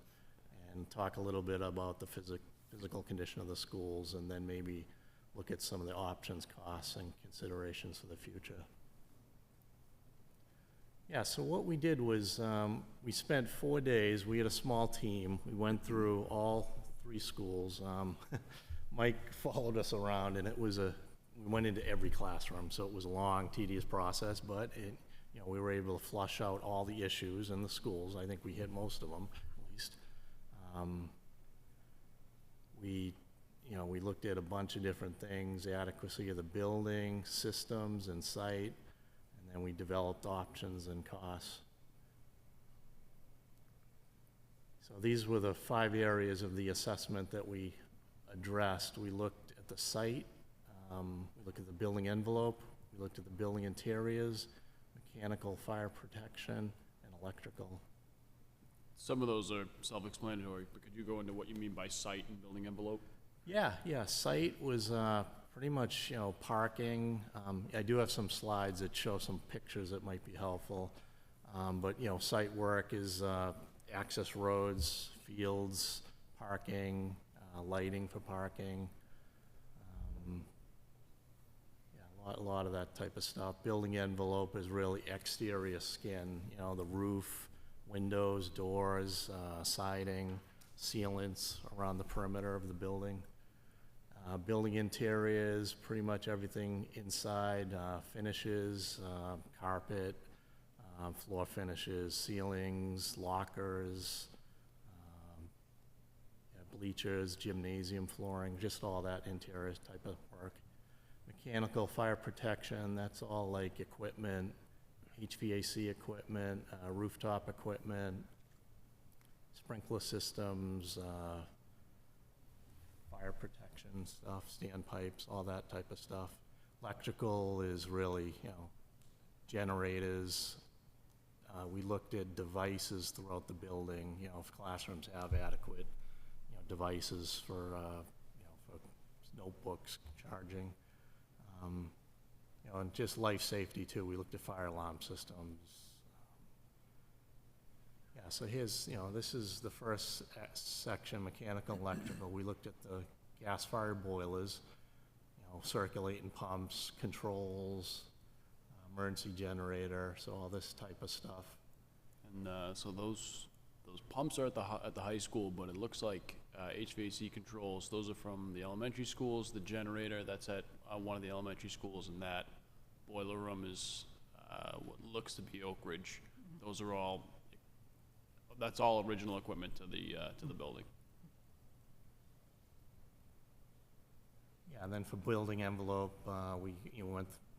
and talk a little bit about the physical condition of the schools, and then maybe look at some of the options, costs, and considerations for the future. Yeah, so what we did was we spent 4 days. We had a small team. We went through all 3 schools. Mike followed us around, and we went into every classroom, so it was a long, tedious process, but you know, we were able to flush out all the issues in the schools. I think we hit most of them, at least. We looked at a bunch of different things, the adequacy of the building, systems, and site, and then we developed options and costs. So these were the 5 areas of the assessment that we addressed. We looked at the site, we looked at the building envelope, we looked at the building interiors, mechanical, fire protection, and electrical. Some of those are self-explanatory, but could you go into what you mean by site and building envelope? Yeah, site was pretty much, you know, parking. I do have some slides that show some pictures that might be helpful. But, you know, site work is access roads, fields, parking, lighting for parking. A lot of that type of stuff. Building envelope is really exterior skin, you know, the roof, windows, doors, siding, sealants around the perimeter of the building. Building interiors, pretty much everything inside, finishes, carpet, floor finishes, ceilings, lockers, bleachers, gymnasium flooring, just all that interior type of work. Mechanical, fire protection, that's all like equipment, HVAC equipment, rooftop equipment, sprinkler systems, fire protection stuff, standpipes, all that type of stuff. Electrical is really, you know, generators. We looked at devices throughout the building, you know, if classrooms have adequate, you know, devices for, you know, for notebooks, charging. You know, and just life safety too. We looked at fire alarm systems. Yeah, so here's, you know, this is the first section, mechanical, electrical. We looked at the gas-fired boilers, you know, circulating pumps, controls, emergency generator, so all this type of stuff. And so those pumps are at the high school, but it looks like HVAC controls, those are from the elementary schools. The generator, that's at one of the elementary schools, and that boiler room is what looks to be Oak Ridge. Those are all, that's all original equipment to the building. Yeah, and then for building envelope, we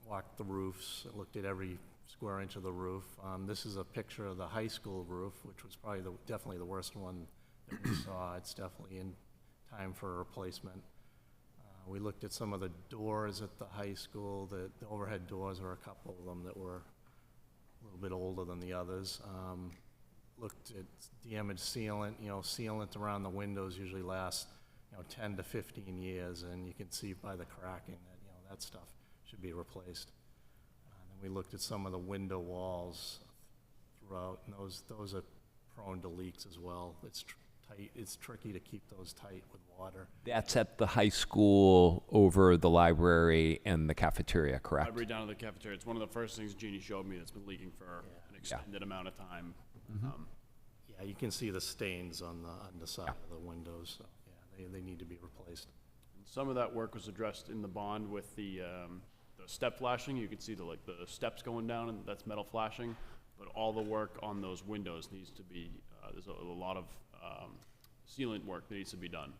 walked the roofs, looked at every square inch of the roof. This is a picture of the high school roof, which was probably definitely the worst one that we saw. It's definitely in time for a replacement. We looked at some of the doors at the high school. The overhead doors were a couple of them that were a little bit older than the others. Looked at damaged sealant. You know, sealant around the windows usually lasts, you know, 10 to 15 years, and you can see by the cracking that, you know, that stuff should be replaced. And then we looked at some of the window walls throughout, and those are prone to leaks as well. It's tight. It's tricky to keep those tight with water. That's at the high school over the library and the cafeteria, correct? Library down to the cafeteria. It's one of the first things Jeannie showed me that's been leaking for an extended amount of time. Yeah, Yeah, you can see the stains on the underside of the windows, so, yeah, they need to be replaced. And some of that work was addressed in the bond with the step flashing. You can see the steps going down, and that's metal flashing. But all the work on those windows needs to be, there's a lot of sealant work that needs to be done.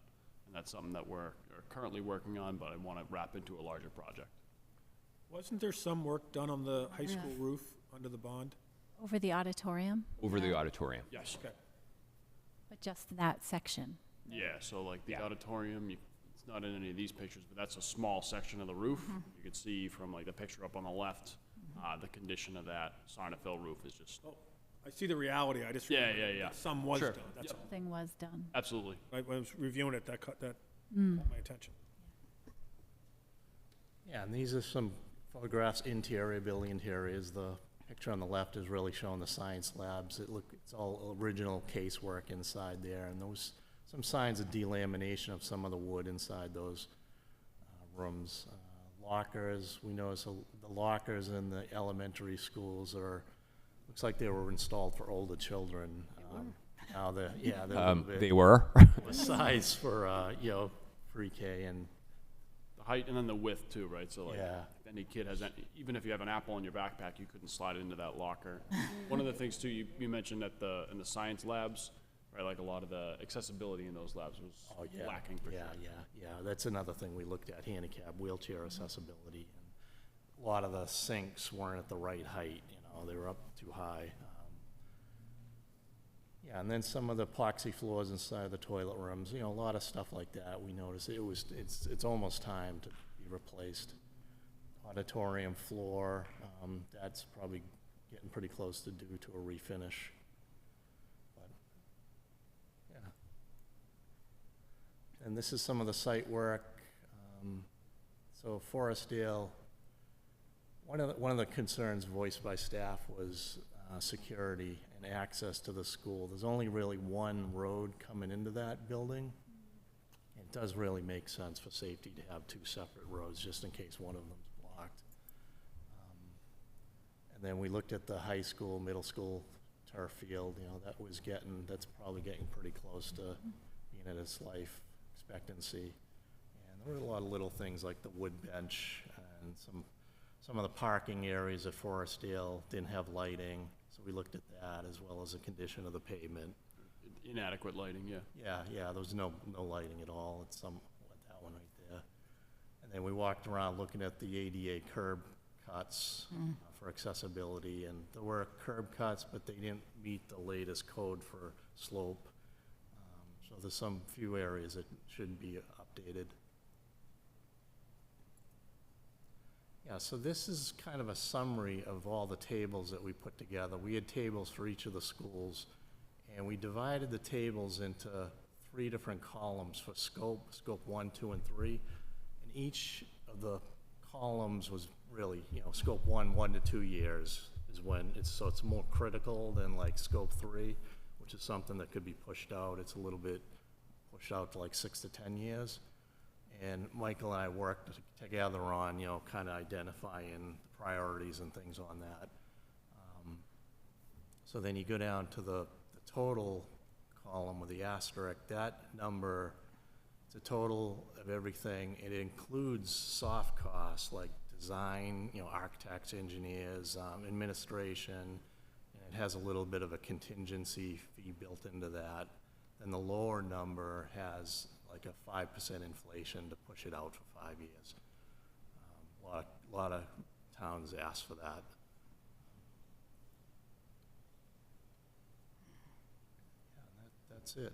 And that's something that we're currently working on, but I want to wrap into a larger project. Wasn't there some work done on the high school roof under the bond? Over the auditorium, Over the auditorium. Yes. Okay. but just that section. Yeah, so like the auditorium, it's not in any of these pictures, but that's a small section of the roof. You can see from like the picture up on the left, the condition of that Sarnafil roof is just, Oh, I see the reality. I just Yeah, remember yeah, yeah. that some was Sure. done. That's all. Thing was done. absolutely. When I was reviewing it, that caught my attention. Yeah, and these are some photographs, interior, building interiors. The picture on the left is really showing the science labs. It's all original casework inside there, and some signs of delamination of some of the wood inside those rooms. Lockers, we notice the lockers in the elementary schools looks like they were installed for older children. Now they're a little bit They were. the size for, pre-K and The height and then the width too, right? So like, Yeah. if any kid has, even if you have an apple in your backpack, you couldn't slide it into that locker. One of the things too, you mentioned that in the science labs, right, like a lot of the accessibility in those labs was lacking for sure. Yeah, that's another thing we looked at, handicap, wheelchair accessibility. And a lot of the sinks weren't at the right height, they were up too high. Yeah, and then some of the epoxy floors inside the toilet rooms, a lot of stuff like that, we noticed. It's almost time to be replaced. Auditorium floor, that's probably getting pretty close to due to a refinish. But, yeah. And this is some of the site work. So Forestdale, one of the concerns voiced by staff was security and access to the school. There's only really one road coming into that building. It does really make sense for safety to have two separate roads, just in case one of them's blocked. And then we looked at the high school, middle school turf field, that's probably getting pretty close to being at its life expectancy. And there were a lot of little things like the wood bench and some of the parking areas at Forestdale didn't have lighting, so we looked at that as well as the condition of the pavement. Inadequate lighting, yeah. Yeah, there was no lighting at all. It's that one right there. And then we walked around looking at the ADA curb cuts for accessibility, and there were curb cuts, but they didn't meet the latest code for slope. So there's some few areas that should be updated. Yeah, so this is kind of a summary of all the tables that we put together. We had tables for each of the schools, and we divided the tables into 3 different columns for scope 1, 2, and 3. And each of the columns was really, scope 1 to 2 years is when it's more critical than like scope 3, which is something that could be pushed out. It's a little bit pushed out to like 6 to 10 years. And Michael and I worked together on, kind of identifying priorities and things on that. So then you go down to the total column with the asterisk. That number, it's a total of everything. It includes soft costs like design, architects, engineers, administration. And it has a little bit of a contingency fee built into that. And the lower number has like a 5% inflation to push it out for 5 years. A lot of towns ask for that. Yeah, that's it.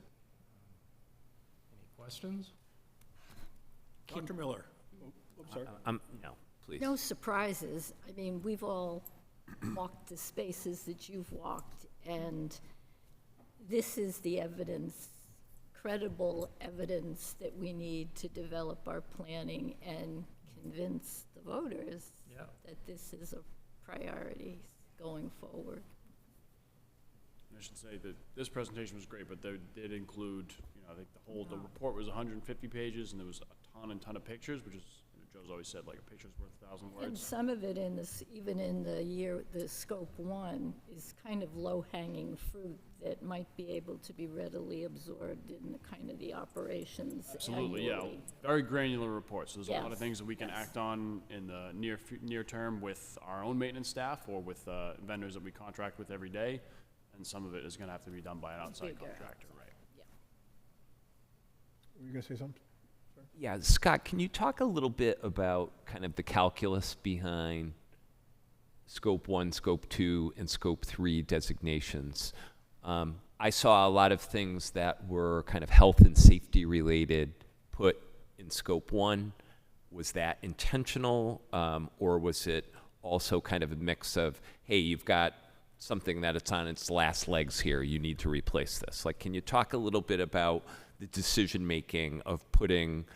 Any questions? Dr. Miller. I'm sorry. No, please. No surprises. I mean, we've all walked the spaces that you've walked, and this is the evidence, credible evidence that we need to develop our planning and convince the voters that this is a priority going forward. I should say that this presentation was great, but they did include, I think the report was 150 pages, and there was a ton of pictures, which is Joe's always said, like, a picture's worth 1,000 And words. some of it in this, even in the year, the scope one, is kind of low-hanging fruit that might be able to be readily absorbed in the kind of the operations Absolutely, yeah. annually. Very granular reports. There's a lot of Yes, things that we can yes. act on in the near term with our own maintenance staff or with vendors that we contract with every day, and some of it is gonna have to be done by an outside Bigger. contractor, right? Were you going to say something? Yeah, Scott, can you talk a little bit about kind of the calculus behind Scope 1, Scope 2, and Scope 3 designations? I saw a lot of things that were kind of health and safety related put in Scope 1. Was that intentional, or was it also kind of a mix of, hey, you've got something that it's on its last legs here, you need to replace this? Like, can you talk a little bit about the decision-making of putting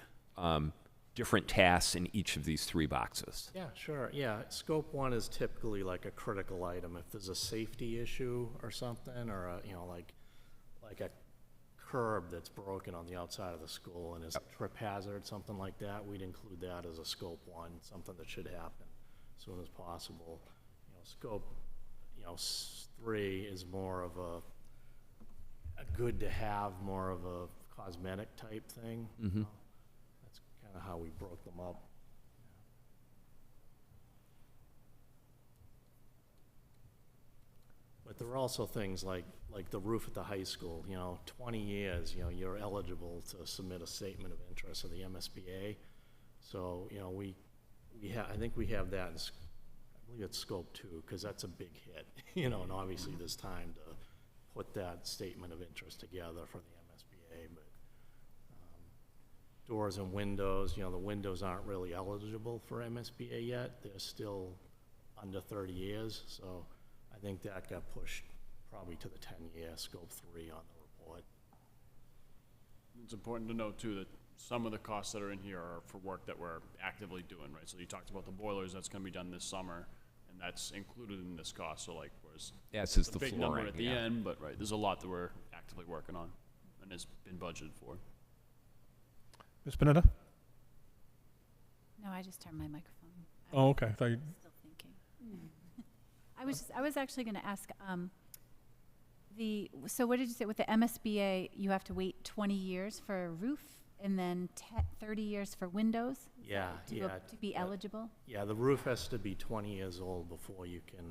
different tasks in each of these 3 boxes? Yeah, sure, yeah. Scope 1 is typically like a critical item. If there's a safety issue or something, or a, you know, like a curb that's broken on the outside of the school and is a trip hazard, something like that, we'd include that as a Scope 1, something that should happen as soon as possible. You know, Scope, 3 is more of a good to have, more of a cosmetic type thing. Mm-hmm. That's kind of how we broke them up. But there are also things like the roof at the high school, 20 years, you're eligible to submit a statement of interest to the MSBA. So, I think we have that in, I believe it's Scope 2, because that's a big hit, and obviously there's time to put that statement of interest together for the MSBA, but doors and windows, the windows aren't really eligible for MSBA yet. They're still under 30 years, so I think that got pushed probably to the 10-year Scope 3 on the report. It's important to note, too, that some of the costs that are in here are for work that we're actively doing, right? So you talked about the boilers, that's gonna be done this summer, and that's included in this cost, so like, whereas Yes, it's a the big number flooring, at the yeah. end, but right, there's a lot that we're actively working on and has been budgeted for. Ms. Panetta? No, I just turned my microphone. Oh, okay. I thought you... Still thinking. I was actually going to ask, so what did you say, with the MSBA, you have to wait 20 years for a roof and then 30 years for windows? Is Yeah, that to be eligible? Yeah, the roof has to be 20 years old before you can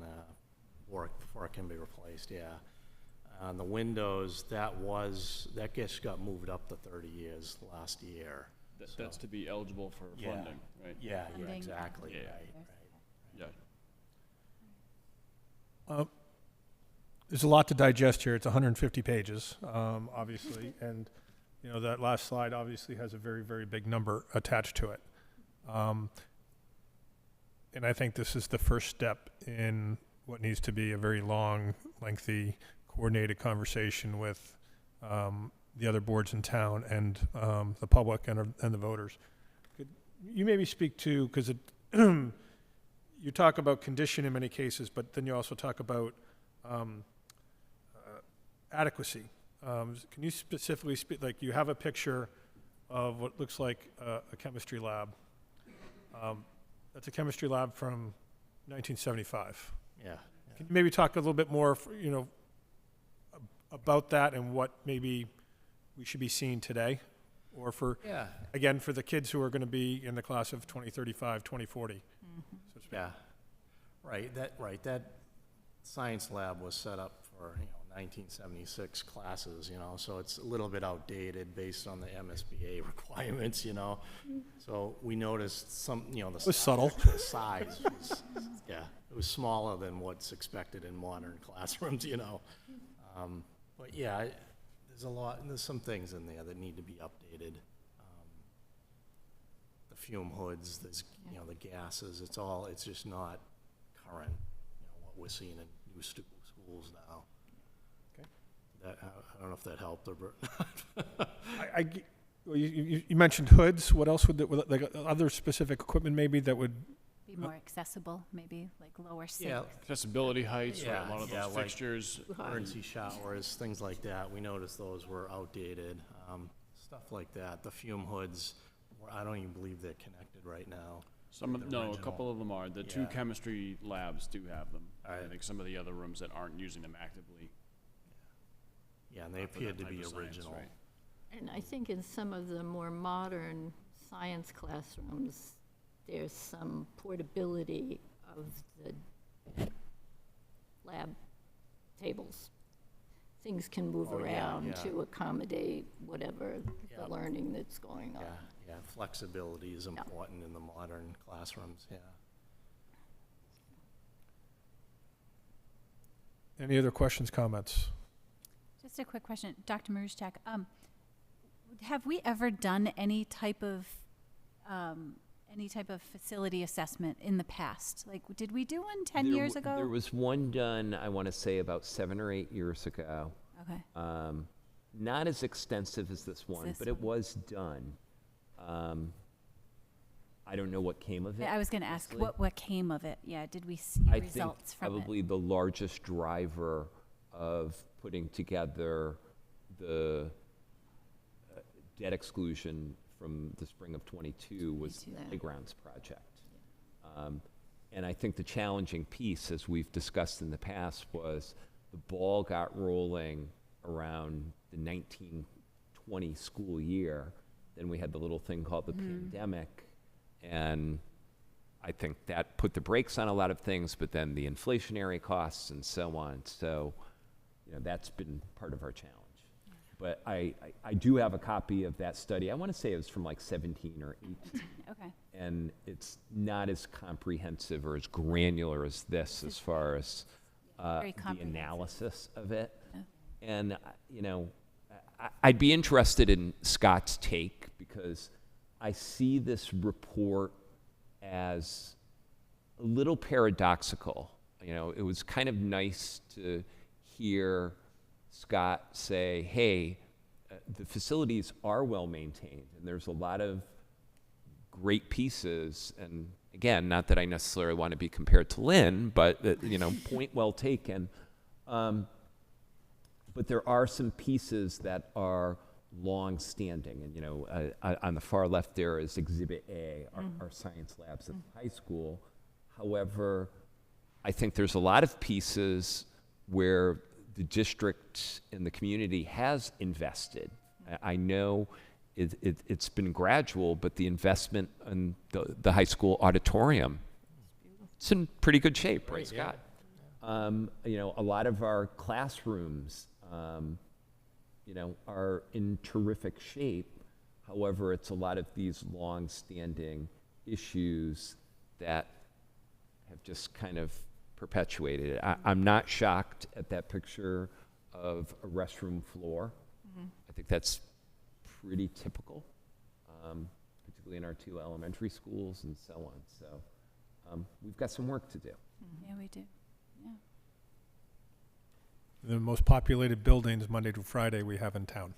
before it can be replaced, yeah. On the windows, that just got moved up to 30 years last year. That's to be eligible for Yeah. funding, right? Yeah, Funding. exactly, Yeah. right. Yeah. There's a lot to digest here. It's 150 pages, obviously, and that last slide obviously has a very, very big number attached to it. And I think this is the first step in what needs to be a very long, lengthy, coordinated conversation with the other boards in town and the public and the voters. Could you maybe speak to, because you talk about condition in many cases, but then you also talk about adequacy. Can you specifically speak, like you have a picture of what looks like a chemistry lab. That's a chemistry lab from 1975. Yeah. Can you maybe talk a little bit more, about that and what maybe we should be seeing today? Or for, Yeah. again, for the kids who are going to be in the class of 2035, 2040. So to speak. Yeah, right, that science lab was set up for, 1976 classes, so it's a little bit outdated based on the MSBA requirements, So we noticed some, the was subtle. The size was, it was smaller than what's expected in modern classrooms, But yeah, there's some things in there that need to be updated. The fume hoods, there's, the gases, it's just not current, what we're seeing in new schools now. Okay. I don't know if that helped or, Well, you mentioned hoods. What else would like other specific equipment maybe that would? Be more accessible, maybe, like lower sink. yeah, Accessibility heights, right, a lot of yeah, those like fixtures. emergency showers, things like that. We noticed those were outdated, stuff like that. The fume hoods I don't even believe they're connected right now. Some of, The no, a original. couple of them are. The two Yeah. chemistry labs do have them. I Alright. think some of the other rooms that aren't using them actively. Yeah, and they for appeared that to be type of science, original. right. And I think in some of the more modern science classrooms, there's some portability of the lab tables. Things can move Oh, yeah, around yeah. to accommodate whatever Yeah. the learning that's going on. Yeah, yeah, flexibility is important in the modern classrooms, yeah. Any other questions, comments? Just a quick question, Dr. Maruschak. Have we ever done any type of facility assessment in the past? Like, did we do one 10 years ago? There was one done, I want to say, about 7 or 8 years ago. Okay. Not as extensive as this one, this but it was done. I don't know what came of it. I was going to ask honestly. what came of it. Yeah, did we see I results think from probably the largest driver of putting together the debt exclusion from the spring of 22 was the Playgrounds project. And I think the challenging piece, as we've discussed in the past, was the ball got rolling around the 1920 school year. Then we had the little thing called the pandemic, and I think that put the brakes on a lot of things, but then the inflationary costs and so on. So, that's been part of our challenge. But I do have a copy of that study. I want to say it was from like 17 or 18. Okay. And it's not as comprehensive or as granular as this as far as Very the comprehensive. analysis of it. Yeah. And, I'd be interested in Scott's take, because I see this report as a little paradoxical. It was kind of nice to hear Scott say, hey, the facilities are well maintained, and there's a lot of great pieces. And again, not that I necessarily want to be compared to Lynn, but point well taken. But there are some pieces that are long-standing, and on the far left there is Exhibit A, our science labs at the high school. However, I think there's a lot of pieces where the district and the community has invested. I know it's been gradual, but the investment in the high school auditorium, it's in pretty good shape, right, Scott? A lot of our classrooms, are in terrific shape. However, it's a lot of these long-standing issues that have just kind of perpetuated it. I'm not shocked at that picture of a restroom floor. I think that's pretty typical, particularly in our 2 elementary schools and so on. So we've got some work to do. Yeah, we do. Yeah. The most populated buildings Monday to Friday we have in town.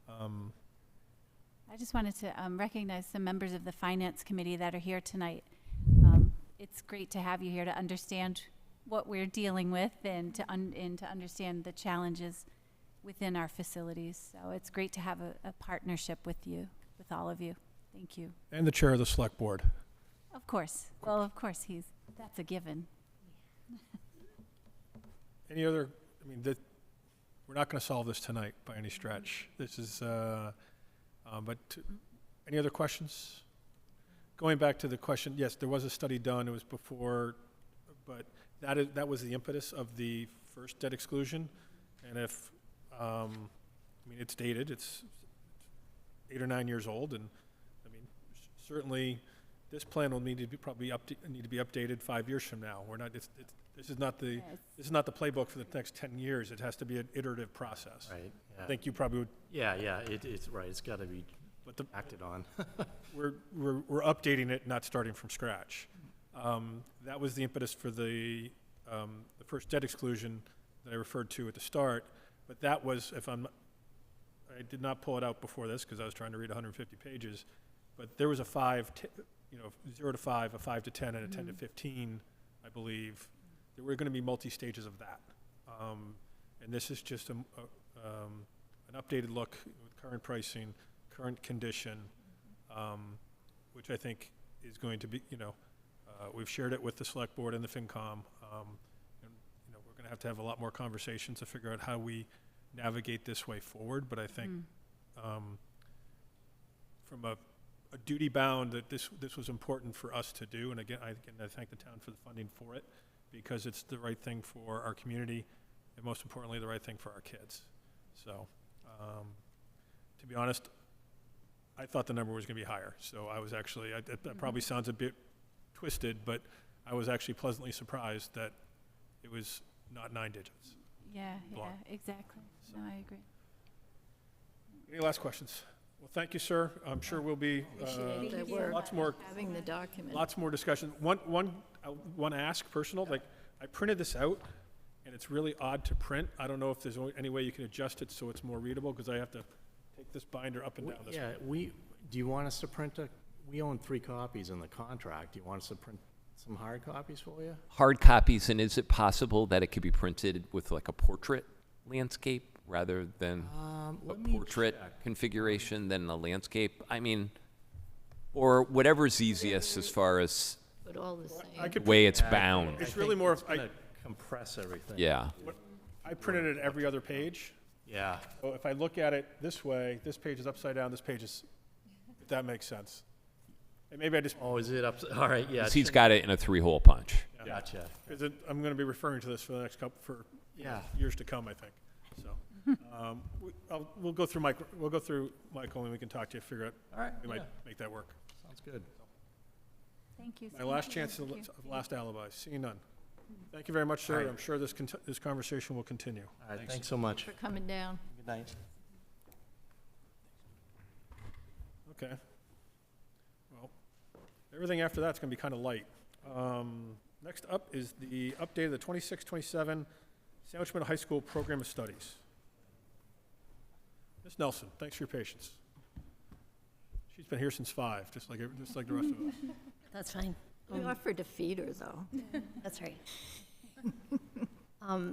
I just wanted to recognize the members of the Finance Committee that are here tonight. It's great to have you here to understand what we're dealing with and to understand the challenges within our facilities. So it's great to have a partnership with you, with all of you. Thank you. And the chair of the select board. Of course. Well, of course, that's a given. Any other, we're not going to solve this tonight by any stretch. This is, any other questions? Going back to the question, yes, there was a study done, it was before, but that was the impetus of the first debt exclusion. And if, it's dated, it's 8 or 9 years old, and certainly this plan will need to be updated 5 years from now. This is not the playbook for the next 10 years. It has to be an iterative process. Right, yeah. I think you probably would. Yeah, it's right, it's got to be acted on. We're updating it, not starting from scratch. That was the impetus for the first debt exclusion that I referred to at the start. But that was, I did not pull it out before this because I was trying to read 150 pages. But there was a 0 to 5, a 5 to 10, and a 10 to 15, I believe. There were going to be multi-stages of that. And this is just an updated look with current pricing current condition, which I think is going to be, we've shared it with the select board and the FinCom. And, we're going to have a lot more conversations to figure out how we navigate this way forward. But I think from a duty bound that this was important for us to do. And again, I thank the town for the funding for it, because it's the right thing for our community and most importantly, the right thing for our kids. So, to be honest, I thought the number was going to be higher. So I was actually, that probably sounds a bit twisted, but I was actually pleasantly surprised that it was not 9 digits. Yeah, Block. exactly. So. No, I agree. Any last questions? Well, thank you, sir. I'm sure we'll be That we're lots more having the document. lots more discussion. One ask personal. Like, I printed this out, and it's really odd to print. I don't know if there's any way you can adjust it so it's more readable, because I have to take this binder up and down this way. Do you want us to print we own 3 copies in the contract. Do you want us to print some hard copies for you? Hard copies, and is it possible that it could be printed with like a portrait landscape rather than a Let me portrait check. configuration than a landscape? I mean, or whatever's easiest as far as But all the same. I could way it's bound. It's really more of, Gonna compress everything. Yeah. I printed it every other page. Yeah. So if I look at it this way, this page is upside down, this page is, if that makes sense. And maybe I just, Oh, is it up? All right, yeah. He's got it in a 3-hole punch. Gotcha. because I'm going to be referring to this for the next Yeah. years to come, I think. So, we'll go through Michael, and we can talk to you, figure out, All right, we might yeah. make that work. Sounds good. Thank you. My so last much. chance of Thank you. last alibi. Seeing none. Thank you very much, sir. All right. I'm sure this conversation will continue. All right, thanks so much. For coming down. Good night. Okay. Well, everything after that's going to be kind of light. Next up is the update of the 26-27 Sandwich Middle High School Program of Studies. Ms. Nelson, thanks for your patience. She's been here since 5, just like the rest of us. That's fine. We offered to feed her, though. That's right.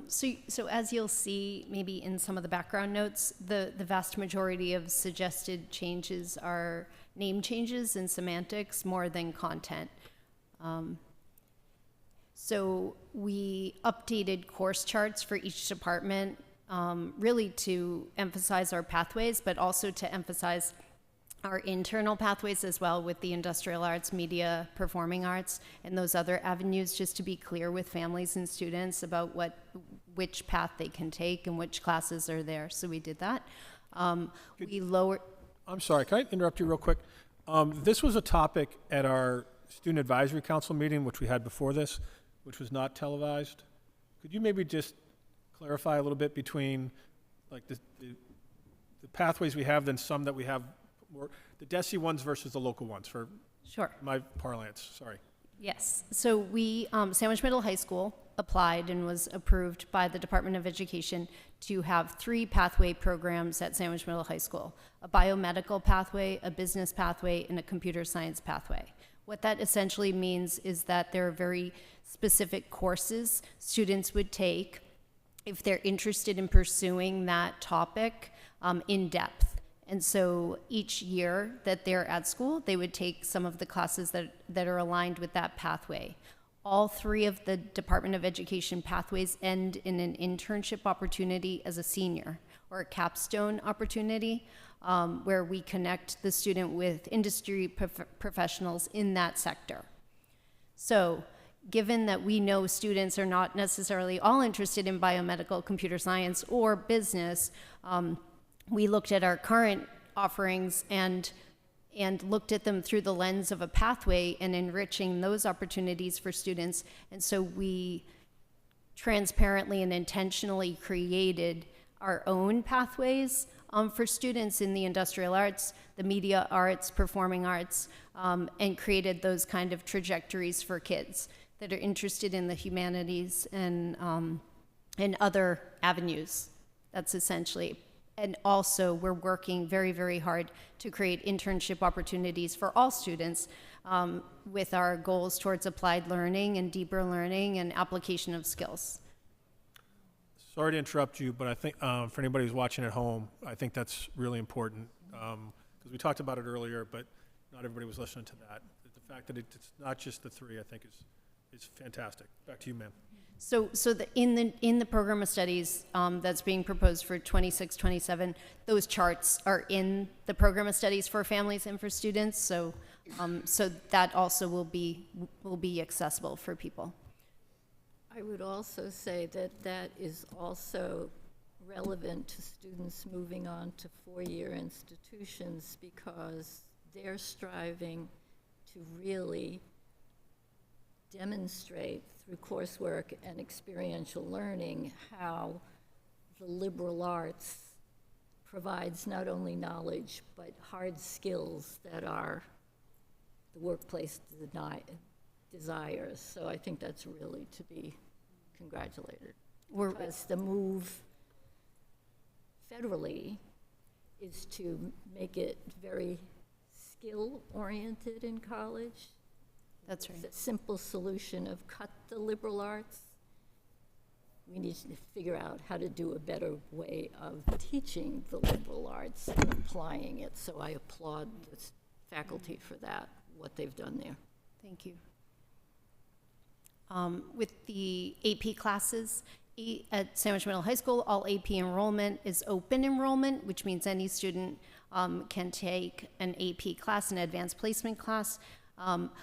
So as you'll see, maybe in some of the background notes, the vast majority of suggested changes are name changes and semantics more than content. So we updated course charts for each department, really to emphasize our pathways, but also to emphasize our internal pathways as well, with the industrial arts, media, performing arts, and those other avenues, just to be clear with families and students about which path they can take and which classes are there. So we did that. We lowered. I'm sorry, can I interrupt you real quick? This was a topic at our Student Advisory Council meeting, which we had before this, which was not televised. Could you maybe just clarify a little bit between like the pathways we have, then some that we have more, the DESE ones versus the local ones, for Sure. my parlance, sorry. Yes. So we, Sandwich Middle High School applied and was approved by the Department of Education to have 3 pathway programs at Sandwich Middle High School: a biomedical pathway, a business pathway, and a computer science pathway. What that essentially means is that there are very specific courses students would take if they're interested in pursuing that topic in depth. And so each year that they're at school, they would take some of the classes that are aligned with that pathway. All 3 of the Department of Education pathways end in an internship opportunity as a senior, or a capstone opportunity, where we connect the student with industry professionals in that sector. So given that we know students are not necessarily all interested in biomedical, computer science, or business, we looked at our current offerings and looked at them through the lens of a pathway and enriching those opportunities for students. And so we transparently and intentionally created our own pathways for students in the industrial arts, the media arts, performing arts, and created those kind of trajectories for kids that are interested in the humanities and other avenues. That's essentially. And also, we're working very, very hard to create internship opportunities for all students, with our goals towards applied learning and deeper learning and application of skills. Sorry to interrupt you, but I think for anybody who's watching at home, I think that's really important, because because we talked about it earlier, but not everybody was listening to that. The fact that it's not just the 3, I think, is fantastic. Back to you, ma'am. So in the program of studies that's being proposed for 26-27, those charts are in the program of studies for families and for students. So that also will be accessible for people. I would also say that that is also relevant to students moving on to four-year institutions, because they're striving to really demonstrate through coursework and experiential learning how the liberal arts provides not only knowledge but hard skills that are the workplace desires. So I think that's really to be congratulated. Because the move federally is to make it very skill-oriented in college. That's right. The simple solution of cut the liberal arts. We need to figure out how to do a better way of teaching the liberal arts and applying it. So I applaud the faculty for that, what they've done there. Thank you. With the AP classes, at Sandwich Middle High School, all AP enrollment is open enrollment, which means any student can take an AP class, an advanced placement class.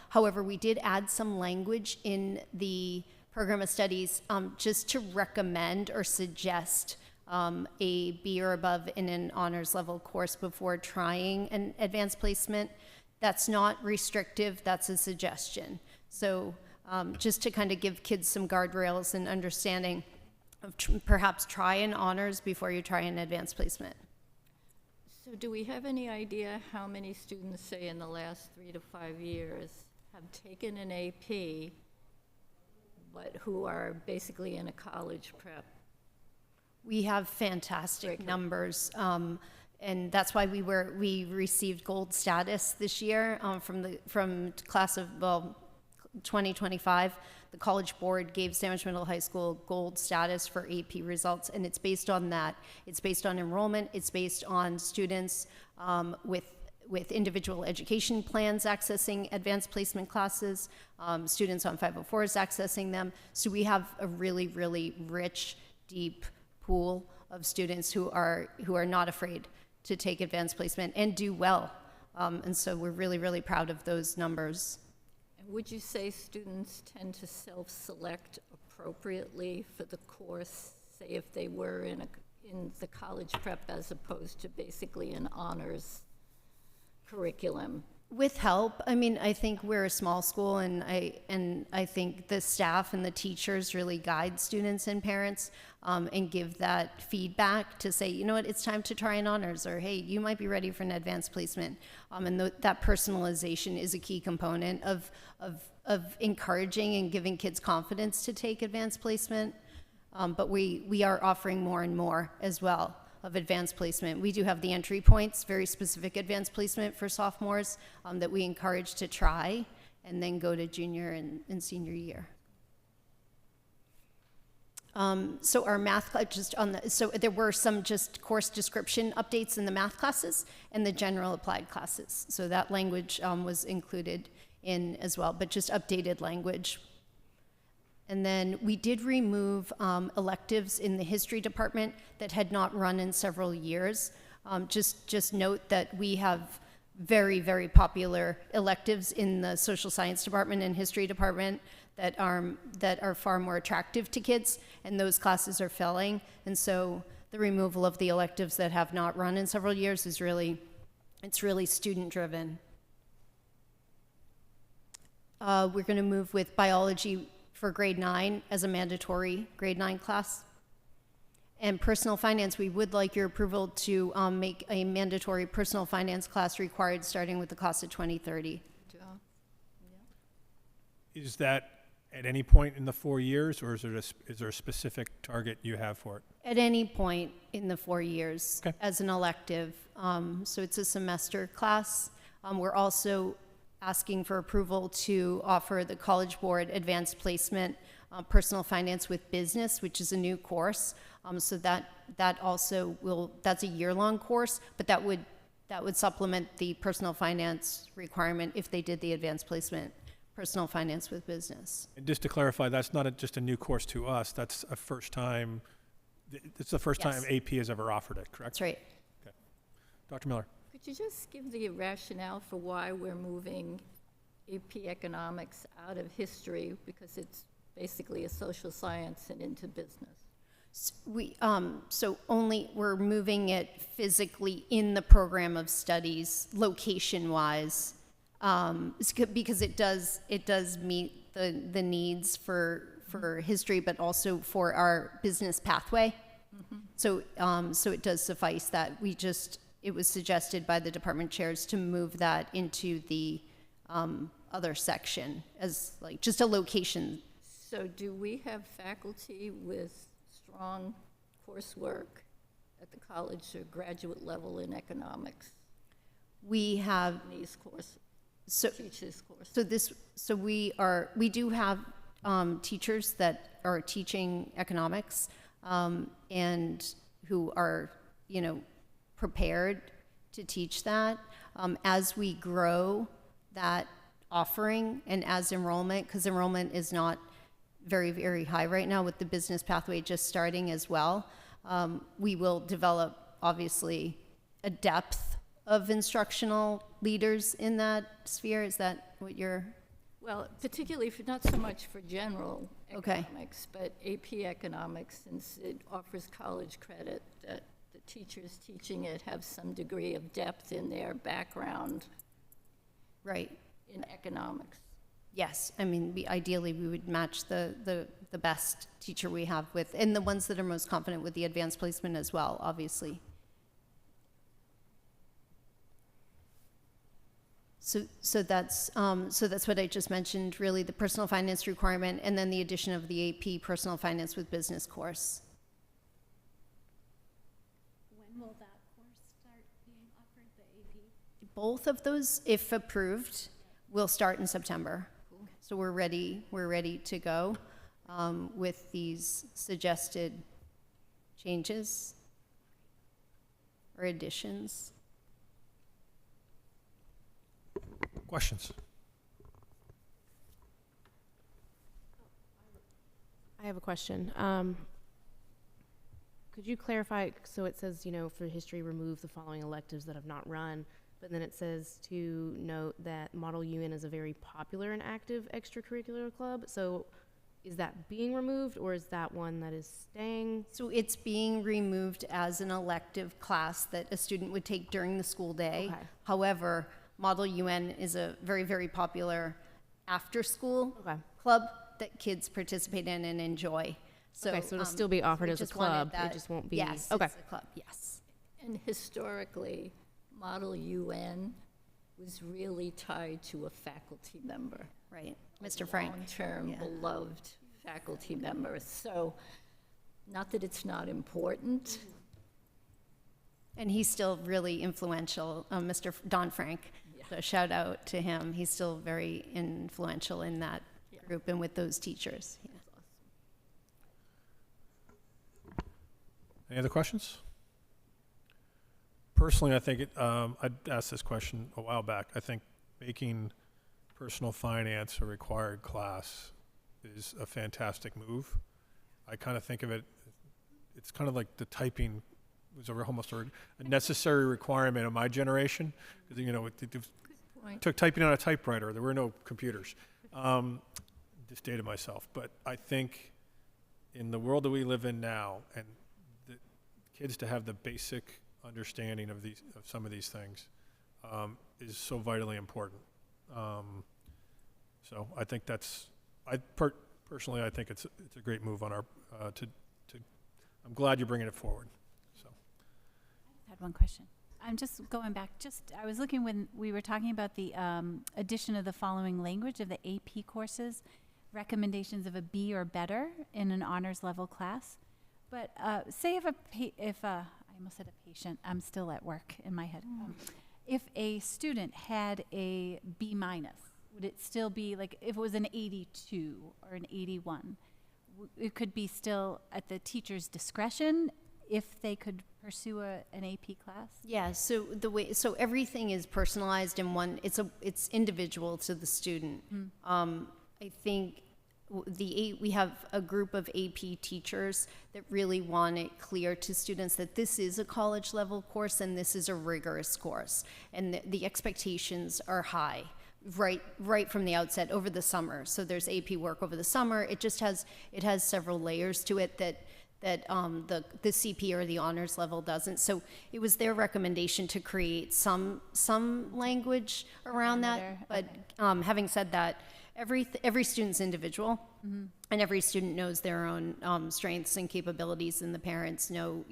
However, we did add some language in the program of studies just to recommend or suggest a B or above in an honors level course before trying an advanced placement. That's not restrictive, that's a suggestion. So just to kind of give kids some guardrails and understanding of perhaps try an honors before you try an advanced placement. So do we have any idea how many students, say, in the last 3 to 5 years have taken an AP, but who are basically in a college prep? We have fantastic numbers, and that's why we received gold status this year from class of 2025. The College Board gave Sandwich Middle High School gold status for AP results, and it's based on that. It's based on enrollment. It's based on students with individual education plans accessing advanced placement classes, students on 504s accessing them. So we have a really, really rich, deep pool of students who are not afraid to take advanced placement and do well. And so we're really, really proud of those numbers. Would you say students tend to self-select appropriately for the course, say if they were in the college prep as opposed to basically an honors curriculum? With help. I mean, I think we're a small school, and I think the staff and the teachers really guide students and parents and give that feedback to say, you know what, it's time to try an honors, or hey, you might be ready for an advanced placement. And that personalization is a key component of encouraging and giving kids confidence to take advanced placement. But we are offering more and more as well of advanced placement. We do have the entry points, very specific advanced placement for sophomores that we encourage to try and then go to junior and senior year. So our math class, so there were some just course description updates in the math classes and the general applied classes. So that language was included in as well, but just updated language. And then we did remove electives in the history department that had not run in several years. Just note that we have very, very popular electives in the social science department and history department that are far more attractive to kids, and those classes are filling. And so the removal of the electives that have not run in several years is really student driven. We're going to move with biology for grade 9 as a mandatory grade 9 class. And personal finance, we would like your approval to make a mandatory personal finance class required starting with the class of 2030. Is that at any point in the 4 years, or is there a specific target you have for it? At any point in the 4 years as an elective. So it's a semester class. We're also asking for approval to offer the College Board Advanced Placement Personal Finance with Business, which is a new course. So that also that's a year-long course, but that would that would supplement the personal finance requirement if they did the advanced placement, personal finance with business. And just to clarify, that's not just a new course to us. That's a first time. It's the first time Yes. AP has ever offered it, correct? That's right. Okay. Dr. Miller. Could you just give the rationale for why we're moving AP Economics out of history, because it's basically a social science, and into business? So we're moving it physically in the program of studies, location-wise, because it does meet the needs for history, but also for our business pathway. So it does suffice that it was suggested by the department chairs to move that into the other section as like just a location. So do we have faculty with strong coursework at the college or graduate level in economics? We have these courses. Teach this course. We do have teachers that are teaching economics and who are, prepared to teach that. As we grow that offering and as enrollment, because enrollment is not very, very high right now with the business pathway just starting as well, we will develop, obviously, a depth of instructional leaders in that sphere. Is that what you're... Well, particularly not so much for general Okay. economics, but AP Economics, since it offers college credit, that the teachers teaching it have some degree of depth in their background. Right. In economics. Yes, I mean, ideally, we would match the best teacher we have with, and the ones that are most confident with the advanced placement as well, obviously. So that's what I just mentioned, really, the personal finance requirement, and then the addition of the AP personal finance with business course. When will that course start being offered, the AP? Both of those, if approved, will start in September. So we're ready to go with these suggested changes or additions. Questions? I have a question. Could you clarify, so it says, for history, remove the following electives that have not run, but then it says to note that Model UN is a very popular and active extracurricular club. So is that being removed, or is that one that is staying? So it's being removed as an elective class that a student would take during the school day. Okay. However, Model UN is a very, very popular after-school Okay. club that kids participate in and enjoy. So, Okay, so it'll still be offered we as a just wanted club, it that- just won't be- Yes, okay. it's a club, yes. And historically, Model UN was really tied to a faculty member. Right, Mr. Frank. Long-term Yeah. beloved faculty member. So, not that it's not important. And he's still really influential, Mr. Don Frank. So shout out to him. He's still very influential in that group and with those teachers. Yeah. Any other questions? Personally, I think I'd asked this question a while back. I think making personal finance a required class is a fantastic move. I kind of think of it's kind of like the typing was almost a necessary requirement of my generation. Because, it took typing on a typewriter. There were no computers. Just dated myself. But I think in the world that we live in now, and the kids to have the basic understanding of some of these things is so vitally important. So I think personally, I think it's a great move on our I'm glad you're bringing it forward. So I had one question. I'm just going back. I was looking when we were talking about the addition of the following language of the AP courses, recommendations of a B or better in an honors level class. But say if I almost said a patient. I'm still at work in my head. If a student had a B minus, would it still be like if it was an 82 or an 81? It could be still at the teacher's discretion if they could pursue an AP class? Yeah, so everything is personalized in one, it's individual to the student. I think we have a group of AP teachers that really want it clear to students that this is a college level course and this is a rigorous course. And the expectations are high right from the outset over the summer. So there's AP work over the summer. It has several layers to it that the CP or the honors level doesn't. So it was their recommendation to create some language around that. But having said that, every student's individual, and every student knows their own strengths and capabilities, and the parents know,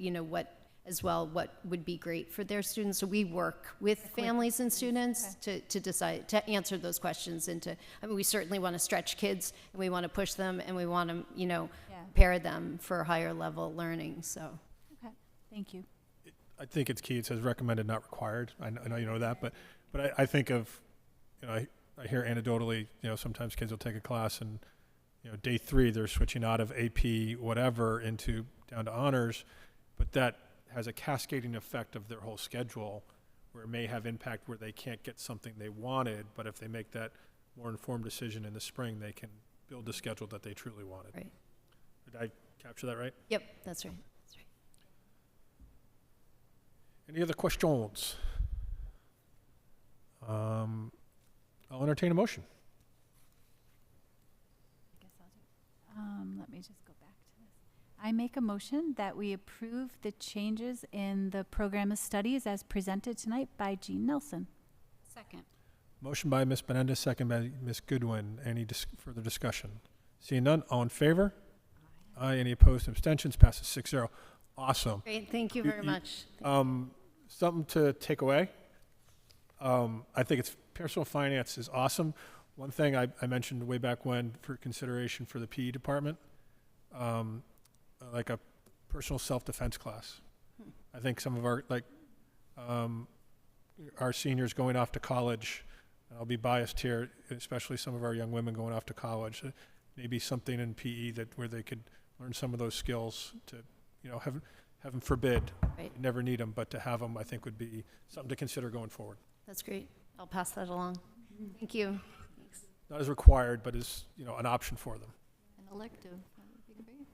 what would be great for their students. So we work with families and students to decide, to answer those questions, and we certainly want to stretch kids, and we want to push them, and we want to, prepare them for higher level learning, so. Okay, thank you. I think it's key. It says recommended, not required. I know you know that, but I think of, I hear anecdotally, sometimes kids will take a class and, day 3 they're switching out of AP whatever down to honors, but that has a cascading effect of their whole schedule, where it may have impact where they can't get something they wanted, but if they make that more informed decision in the spring, they can build the schedule that they truly wanted. Right. Did I capture that right? Yep, that's right. Any other questions? I'll entertain a motion. Let me just go back to this. I make a motion that we approve the changes in the program of studies as presented tonight by Jean Nelson. Second. Motion by Ms. Menendez, second by Ms. Goodwin. Any further discussion? Seeing none, all in favor? Aye. Any opposed? Abstentions? Passes 6-0. Awesome. Great, thank you very much. Something to take away. I think personal finance is awesome. One thing I mentioned way back when for consideration for the PE department, like a personal self-defense class. I think some of our seniors going off to college, and I'll be biased here, especially some of our young women going off to college, maybe something in PE where they could learn some of those skills to, heaven forbid, Right. never need them, but to have them, I think would be something to consider going forward. That's great. I'll pass that along. Thank you. Thanks. Not as required, but as, an option for them. An elective, that would be great.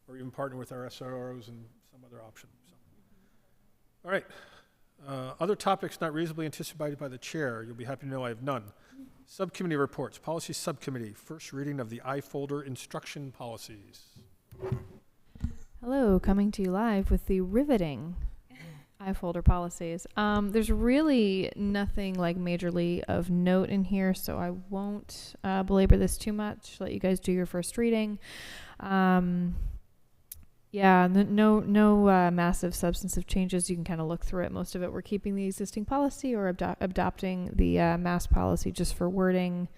Or even partner with our SROs and some other option. So. All right. Other topics not reasonably anticipated by the chair. You'll be happy to know I have none. Subcommittee reports. Policy Subcommittee. First reading of the iFolder instruction policies. Hello, coming to you live with the riveting iFolder policies. There's really nothing like majorly of note in here, so I won't belabor this too much. Let you guys do your first reading. No massive substantive changes. You can kind of look through it. Most of it we're keeping the existing policy or adopting the mass policy just for wording.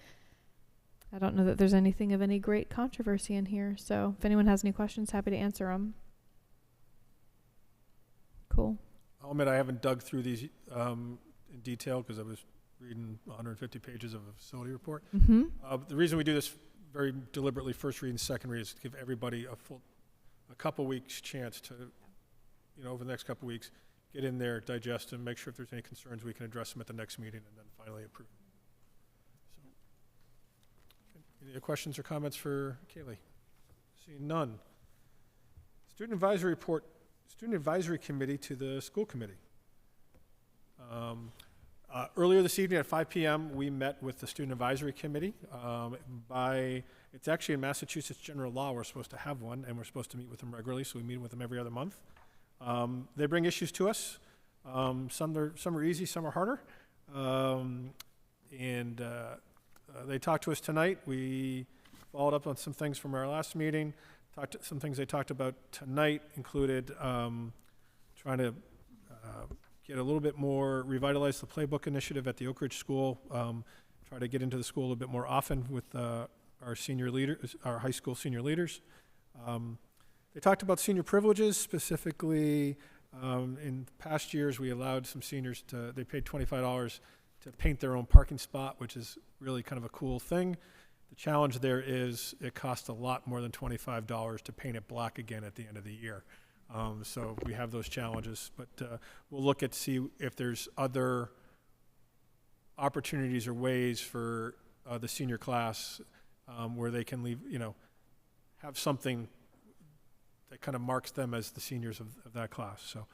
I don't know that there's anything of any great controversy in here, so if anyone has any questions, happy to answer them. Cool. I'll admit I haven't dug through these in detail because I was reading 150 pages of a facility report. Mm-hmm. The reason we do this very deliberately, first read and second read, is to give everybody a couple weeks chance to, over the next couple weeks, get in there, digest them, make sure if there's any concerns, we can address them at the next meeting and then finally approve. Any other questions or comments for Kaylee? Seeing none. Student Advisory Report, Student Advisory Committee to the School Committee. Earlier this evening at 5 p.m., we met with the Student Advisory Committee. It's actually in Massachusetts general law, we're supposed to have one, and we're supposed to meet with them regularly, so we meet with them every other month. They bring issues to us. Some are easy, some are harder. They talked to us tonight. We followed up on some things from our last meeting. Some things they talked about tonight included trying to get a little bit more, revitalize the playbook initiative at the Oak Ridge School, try to get into the school a little bit more often with our senior leaders, our high school senior leaders. They talked about senior privileges, specifically in past years we allowed some seniors they paid $25 to paint their own parking spot, which is really kind of a cool thing. The challenge there is it costs a lot more than $25 to paint it black again at the end of the year. So we have those challenges, but we'll look at see if there's other opportunities or ways for the senior class where they can leave, have something that kind of marks them as the seniors of that class. So,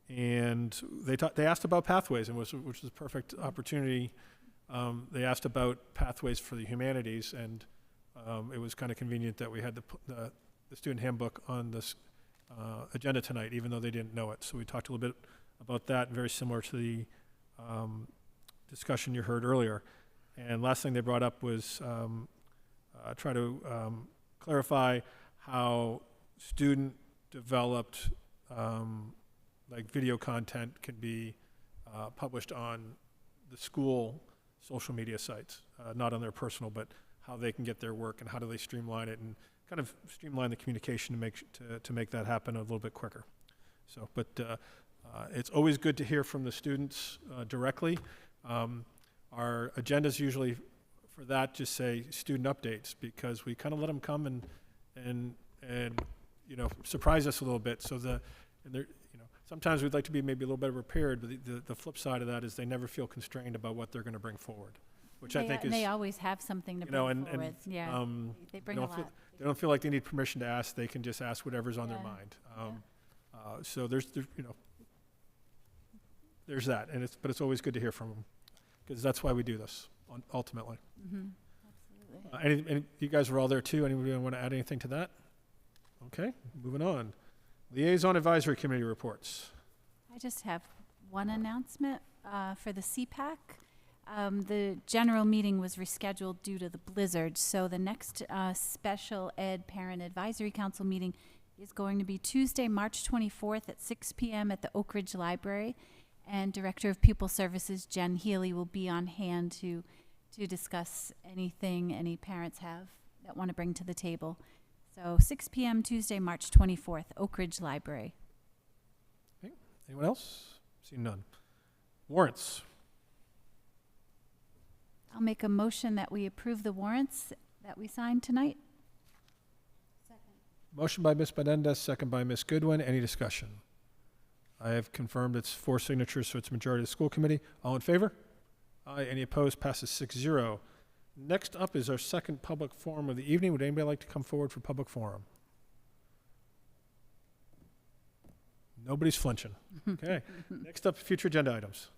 and they asked about pathways, and which was a perfect opportunity. They asked about pathways for the humanities, and it was kind of convenient that we had the student handbook on this agenda tonight, even though they didn't know it. So we talked a little bit about that, and very similar to the discussion you heard earlier. And last thing they brought up was try to clarify how student-developed like video content can be published on the school social media sites, not on their personal, but how they can get their work and how do they streamline it and kind of streamline the communication to make that happen a little bit quicker. So, but it's always good to hear from the students directly. Our agendas usually for that just say student updates, because we kind of let them come and surprise us a little bit. So sometimes we'd like to be maybe a little better prepared, but the flip side of that is they never feel constrained about what they're going to bring forward, which I think is, they always have something to bring forward. Yeah, they bring a lot. They don't feel like they need permission to ask. They can just ask whatever's on their mind. So there's that, but it's always good to hear from them, because that's why we do this ultimately. Absolutely. You guys were all there too. Anybody want to add anything to that? Okay, moving on. Liaison Advisory Committee reports. I just have one announcement for the CPAC. The general meeting was rescheduled due to the blizzard, so the next Special Ed Parent Advisory Council meeting is going to be Tuesday, March 24th at 6 p.m. at the Oak Ridge Library, and Director of Pupil Services Jen Healy will be on hand to discuss anything any parents have that want to bring to the table. So 6 p.m. Tuesday, March 24th, Oak Ridge Library. Okay. Anyone else? Seeing none. Warrants. I'll make a motion that we approve the warrants that we signed tonight. Motion by Ms. Menendez, second by Ms. Goodwin. Any discussion? I have confirmed it's 4 signatures, so it's majority of the school committee. All in favor? Aye. Any opposed? Passes 6-0. Next up is our second public forum of the evening. Would anybody like to come forward for public forum? Nobody's flinching. Okay. Next up, future agenda items.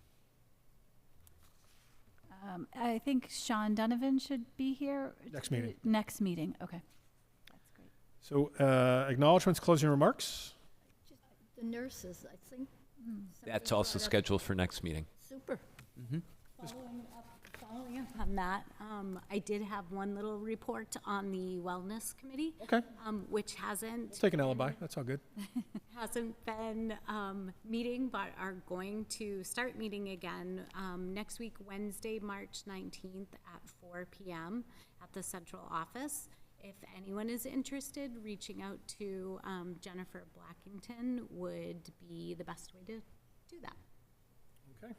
I think Sean Donovan should be here. Next meeting. Next meeting, okay. That's great. So acknowledgements, closing remarks. The nurses, I think. That's also scheduled for next meeting. Super. Following up on that, I did have one little report on the Wellness Committee. Okay. Which hasn't. Let's take an alibi. That's all good. Hasn't been meeting, but are going to start meeting again next week, Wednesday, March 19th at 4 p.m. at the central office. If anyone is interested, reaching out to Jennifer Blackington would be the best way to do that. Okay.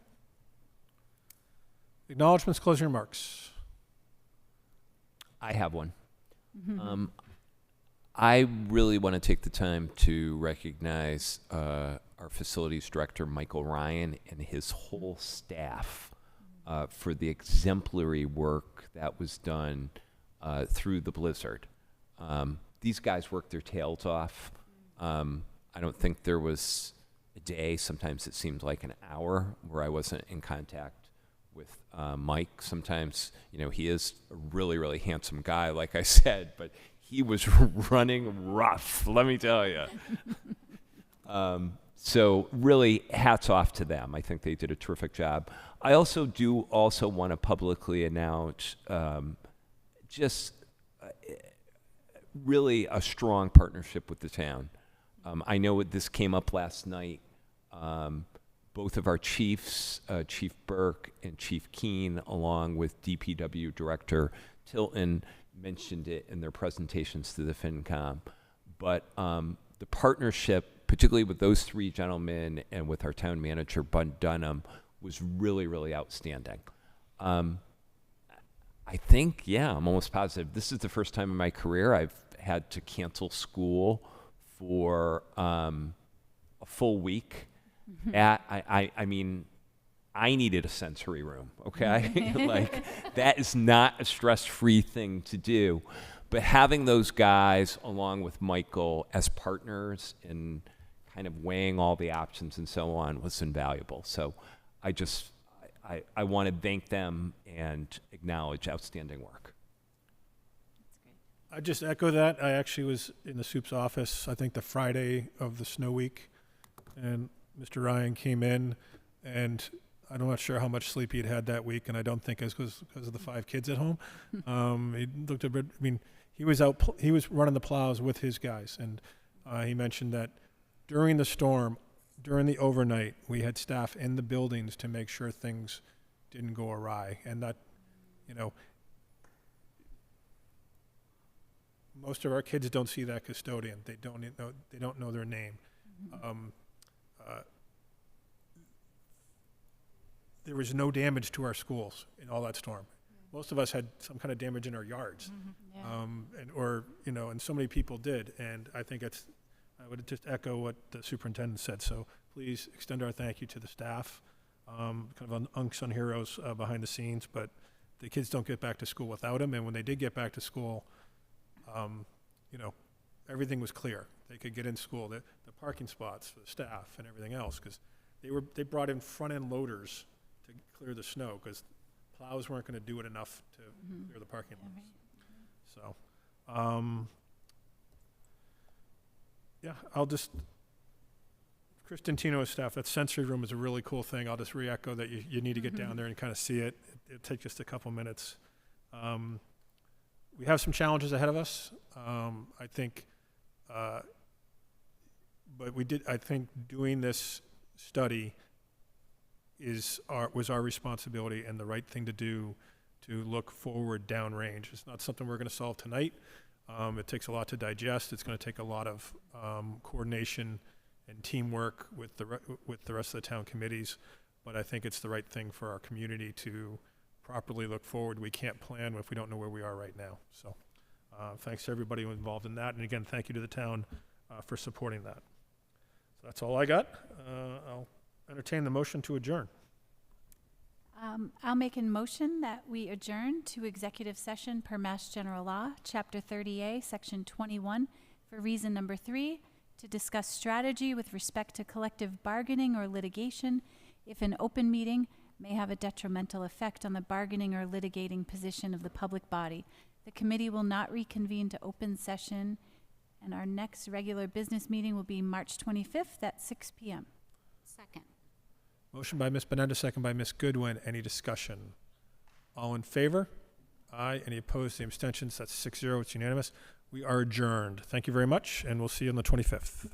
Acknowledgements, closing remarks. I have one. I really want to take the time to recognize our facilities director, Michael Ryan, and his whole staff for the exemplary work that was done through the blizzard. These guys worked their tails off. I don't think there was a day, sometimes it seemed like an hour, where I wasn't in contact with Mike. Sometimes, he is a really, really handsome guy, like I said, but he was running rough, let me tell you. So really, hats off to them. I think they did a terrific job. I also want to publicly announce really a strong partnership with the town. I know this came up last night. Both of our chiefs, Chief Burke and Chief Keene, along with DPW Director Tilton, mentioned it in their presentations to the FinCom. But the partnership, particularly with those three gentlemen and with our town manager, Bud Dunham, was really, really outstanding. I think, I'm almost positive. This is the first time in my career I've had to cancel school for a full week. I mean, I needed a sensory room, okay? Like, that is not a stress-free thing to do. But having those guys, along with Michael, as partners in kind of weighing all the options and so on, was invaluable. So I want to thank them and acknowledge outstanding work. I just echo that. I actually was in the Soup's office, I think the Friday of the snow week, and Mr. Ryan came in, and I'm not sure how much sleep he'd had that week, and I don't think it's because of the 5 kids at home. He looked a bit, I mean, he was running the plows with his guys, and he mentioned that during the storm, during the overnight, we had staff in the buildings to make sure things didn't go awry, and that, you know, most of our kids don't see that custodian. They don't know their name. There was no damage to our schools in all that storm. Most of us had some kind of damage in our yards, and so many people did. And I think I would just echo what the superintendent said. So please extend our thank you to the staff, kind of unsung heroes behind the scenes. But the kids don't get back to school without them. And when they did get back to school, everything was clear. They could get in school. The parking spots for the staff and everything else, because they brought in front-end loaders to clear the snow, because plows weren't going to do it enough to clear the parking lots. So, I'll just, Kristen Tino's staff, that sensory room is a really cool thing. I'll just re-echo that you need to get down there and kind of see it. It'll take just a couple minutes. We have some challenges ahead of us, I think, but I think doing this study was our responsibility and the right thing to do to look forward downrange. It's not something we're going to solve tonight. It takes a lot to digest. It's going to take a lot of coordination and teamwork with the rest of the town committees, but I think it's the right thing for our community to properly look forward. We can't plan if we don't know where we are right now. So thanks to everybody involved in that. And again, thank you to the town for supporting that. So that's all I got. I'll entertain the motion to adjourn. I'll make a motion that we adjourn to executive session per Mass General Law, Chapter 30A, Section 21, for reason number 3, to discuss strategy with respect to collective bargaining or litigation if an open meeting may have a detrimental effect on the bargaining or litigating position of the public body. The committee will not reconvene to open session, and our next regular business meeting will be March 25th at 6 p.m. Second. Motion by Ms. Benenda, second by Ms. Goodwin. Any discussion? All in favor? Aye. Any opposed? Any abstentions? That's 6-0. It's unanimous. We are adjourned. Thank you very much, and we'll see you on the 25th.